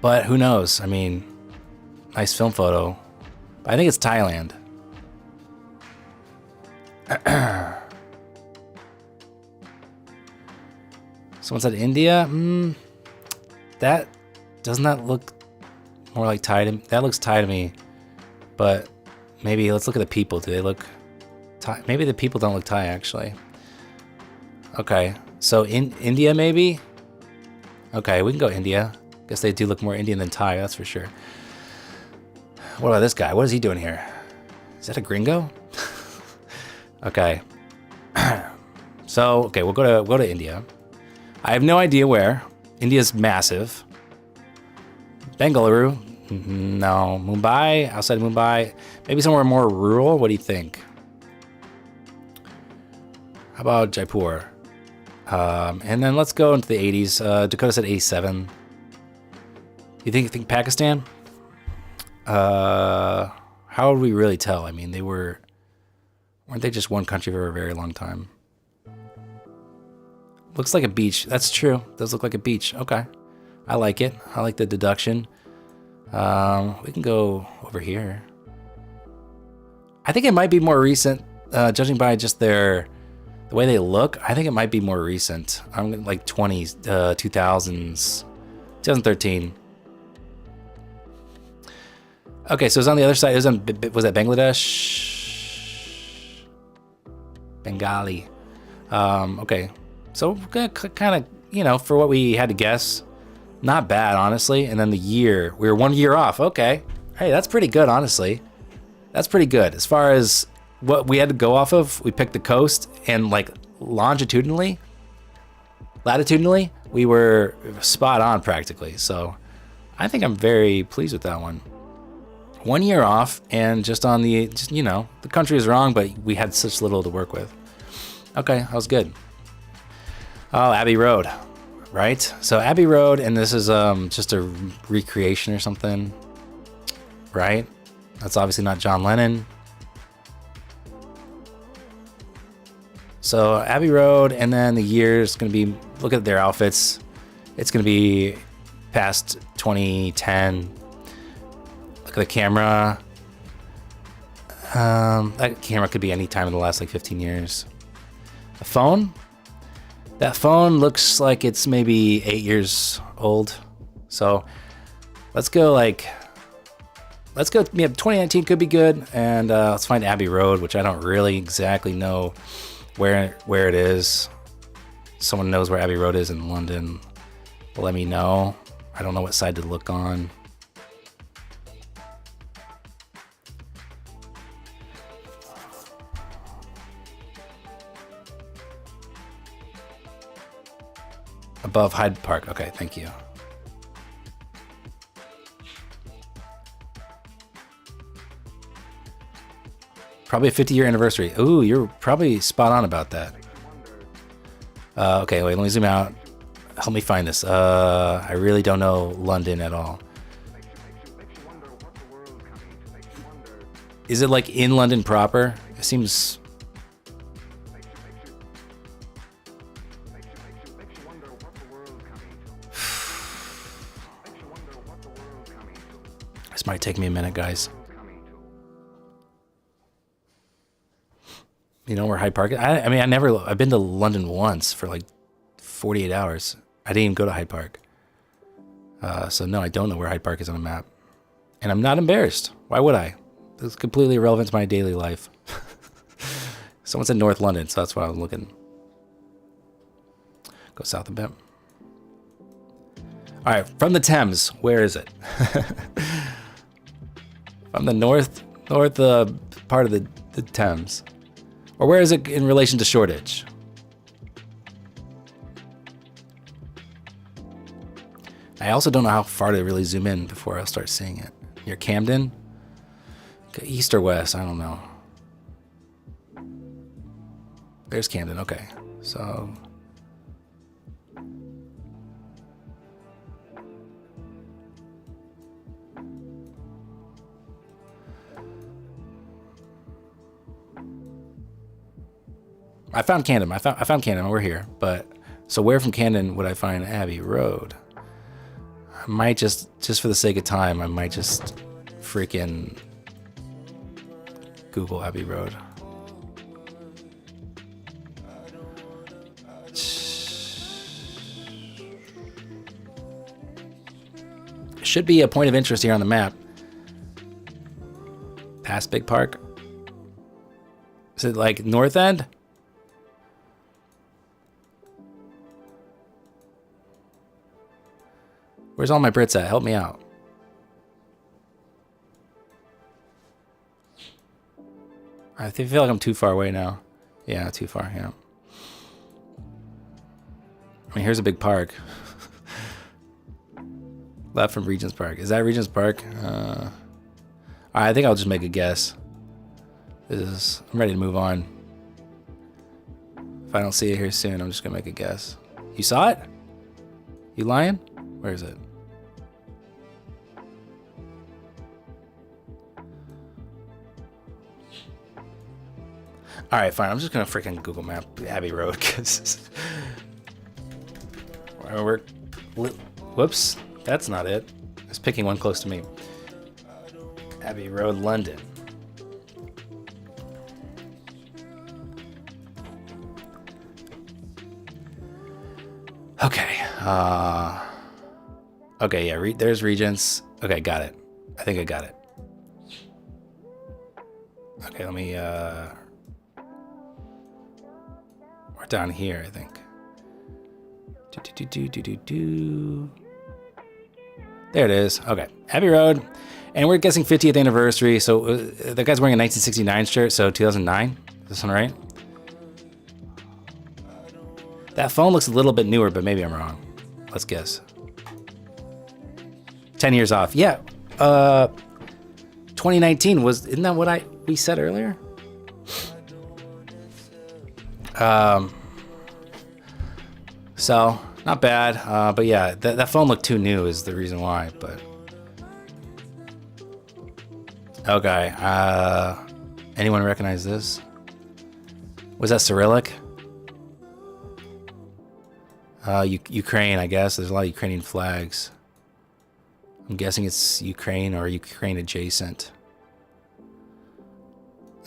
But who knows? I mean, nice film photo. But I think it's Thailand. Someone said India. That doesn't that look more like Thai to me? That looks Thai to me. But maybe let's look at the people. Do they look Thai? Maybe the people don't look Thai actually. Okay, so in India maybe. Okay, we can go India. Guess they do look more Indian than Thai. That's for sure. What about this guy? What is he doing here? Is that a gringo? Okay. So okay, we'll go to India. I have no idea where. India's massive. Bengaluru? No. Mumbai? Outside of Mumbai? Maybe somewhere more rural? What do you think? How about Jaipur? And then let's go into the 80s. Dakota said 87. You think Pakistan? How would we really tell? I mean, weren't they just one country for a very long time? Looks like a beach. That's true. Does look like a beach. Okay. I like it. I like the deduction. We can go over here. I think it might be more recent, judging by just the way they look. I think it might be more recent. I'm like 20s, 2000s, 2013. Okay, so it's on the other side. Was that Bangladesh? Bengali. Okay. So kind of, for what we had to guess, not bad, honestly. And then the year, we were 1 year off. Okay. Hey, that's pretty good, honestly. That's pretty good. As far as what we had to go off of, we picked the coast, and like latitudinally, we were spot on practically. So I think I'm very pleased with that one. 1 year off, and just on the country is wrong, but we had such little to work with. Okay, that was good. Oh, Abbey Road, right? So Abbey Road, and this is just a recreation or something, right? That's obviously not John Lennon. So Abbey Road, and then the year is going to be, look at their outfits. It's going to be past 2010. Look at the camera. That camera could be any time in the last like 15 years. The phone? That phone looks like it's maybe 8 years old. So let's go 2019 could be good. And let's find Abbey Road, which I don't really exactly know where it is. Someone knows where Abbey Road is in London. Let me know. I don't know what side to look on. Above Hyde Park. Okay, thank you. Probably a 50-year anniversary. Ooh, you're probably spot on about that. Okay, wait, let me zoom out. Help me find this. I really don't know London at all. Is it like in London proper? It seems... This might take me a minute, guys. You know where Hyde Park is? I've been to London once for like 48 hours. I didn't even go to Hyde Park. So no, I don't know where Hyde Park is on a map. And I'm not embarrassed. Why would I? It's completely irrelevant to my daily life. Someone said North London, so that's what I was looking. Go south a bit. All right, from the Thames, where is it? From the north part of the Thames. Or where is it in relation to Shoreditch? I also don't know how far to really zoom in before I'll start seeing it. Near Camden? Okay, east or west, I don't know. There's Camden, okay. So, I found Camden. I found Camden. We're here. But so where from Camden would I find Abbey Road? I might just for the sake of time, I might just freaking Google Abbey Road. Should be a point of interest here on the map. Past Big Park. Is it like North End? Where's all my Brits at? Help me out. I feel like I'm too far away now. Yeah, too far, yeah. I mean, here's a big park. Left from Regent's Park. Is that Regent's Park? I think I'll just make a guess. I'm ready to move on. If I don't see it here soon, I'm just gonna make a guess. You saw it? You lying? Where is it? All right, fine. I'm just gonna freaking Google Map Abbey Road because whoops, that's not it. I was picking one close to me. Abbey Road, London. Okay. Okay, yeah, there's Regents. Okay, got it. I think I got it. Okay, let me, we're down here, I think. There it is. Okay, Abbey Road. And we're guessing 50th anniversary. So the guy's wearing a 1969 shirt, so 2009. Is this one right? That phone looks a little bit newer, but maybe I'm wrong. Let's guess. 10 years off. Yeah. 2019 isn't that what we said earlier? So not bad. But yeah, that phone looked too new is the reason why, but okay. Anyone recognize this? Was that Cyrillic? Ukraine, I guess. There's a lot of Ukrainian flags. I'm guessing it's Ukraine or Ukraine adjacent.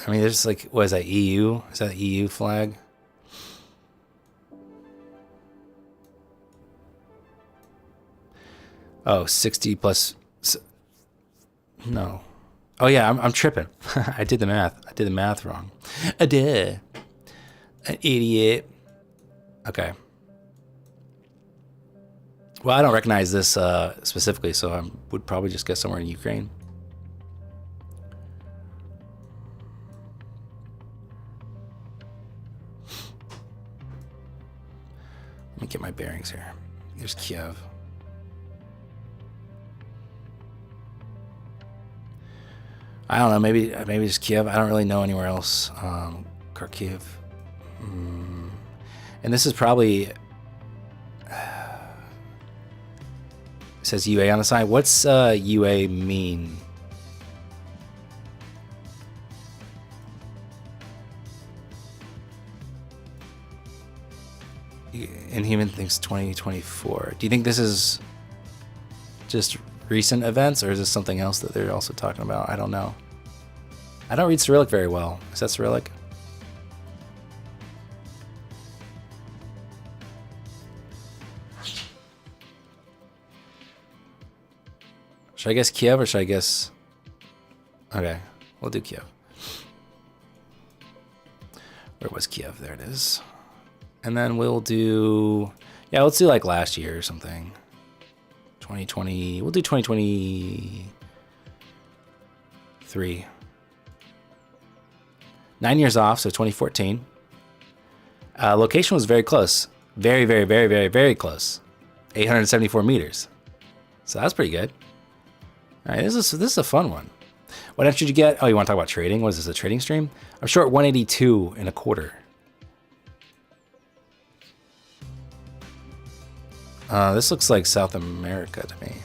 I mean, there's like, what is that, EU? Is that EU flag? Oh, 60 plus. No. Oh, yeah, I'm tripping. I did the math. I did the math wrong. I did. An idiot. Okay. Well, I don't recognize this specifically, so I would probably just guess somewhere in Ukraine. Let me get my bearings here. Here's Kiev. I don't know, maybe just Kiev. I don't really know anywhere else. Kharkiv. And this is probably... It says UA on the side. What's UA mean? Inhuman thinks 2024. Do you think this is just recent events, or is this something else that they're also talking about? I don't know. I don't read Cyrillic very well. Is that Cyrillic? Should I guess Kiev or should I guess... Okay, we'll do Kiev. Where was Kiev? There it is. And then we'll do... Yeah, let's do like last year or something. 2020... We'll do 2023. 9 years off, so 2014. Location was very close. Very, very, very, very, very close. 874 meters. So that's pretty good. All right, this is a fun one. What else did you get? Oh, you want to talk about trading? What is this, a trading stream? I'm short 182 and a quarter. This looks like South America to me.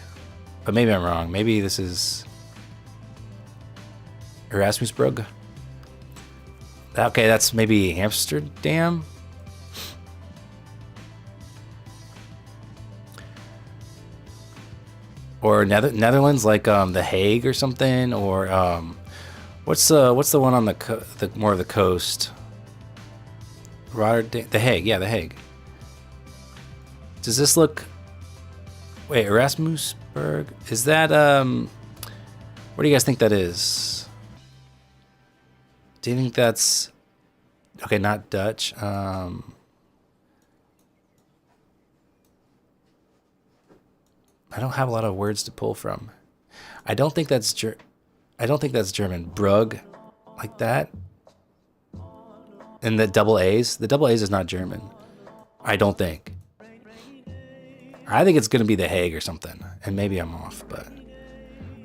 But maybe I'm wrong. Maybe this is Erasmusbrug. Okay, that's maybe Amsterdam. Or Netherlands, like The Hague or something, or what's the one on the more of the coast? Rotterdam, The Hague, yeah, The Hague. Does this look? Wait, Erasmusburg, is that what do you guys think that is? Do you think that's okay? Not Dutch. I don't have a lot of words to pull from. I don't think that's I don't think that's German. Brugg, like that. And the double A's. The double A's is not German. I don't think. I think it's gonna be The Hague or something. And maybe I'm off, but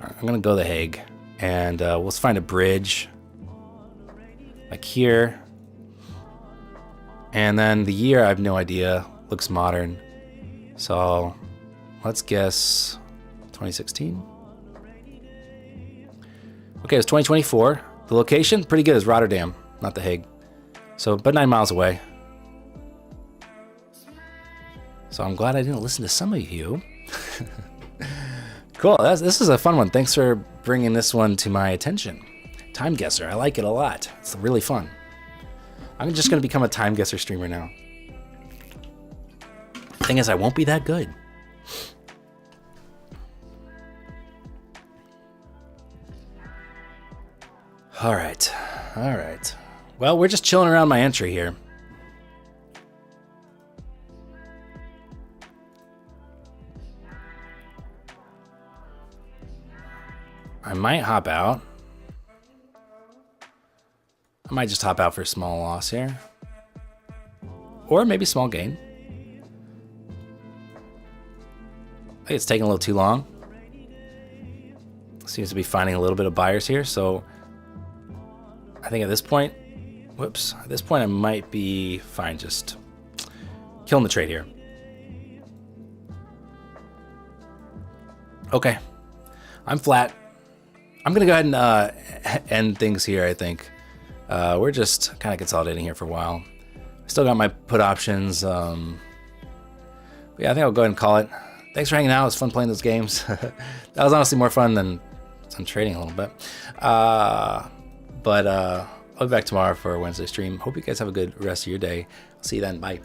I'm gonna go The Hague, and we'll find a bridge, like here. And then the year, I have no idea. Looks modern. So let's guess 2016. Okay, it's 2024. The location, pretty good, is Rotterdam, not The Hague. So about 9 miles away. So I'm glad I didn't listen to some of you. Cool, this is a fun one. Thanks for bringing this one to my attention. Time guesser, I like it a lot. It's really fun. I'm just gonna become a time guesser streamer now. Thing is, I won't be that good. All right. Well, we're just chilling around my entry here. I might hop out. I might just hop out for a small loss here. Or maybe small gain. I think it's taking a little too long. Seems to be finding a little bit of buyers here, so I think at this point, at this point I might be fine just killing the trade here. Okay, I'm flat. I'm gonna go ahead and end things here, I think. We're just kind of consolidating here for a while. Still got my put options. But yeah, I think I'll go ahead and call it. Thanks for hanging out. It was fun playing those games. That was honestly more fun than trading a little bit. But I'll be back tomorrow for a Wednesday stream. Hope you guys have a good rest of your day. I'll see you then. Bye.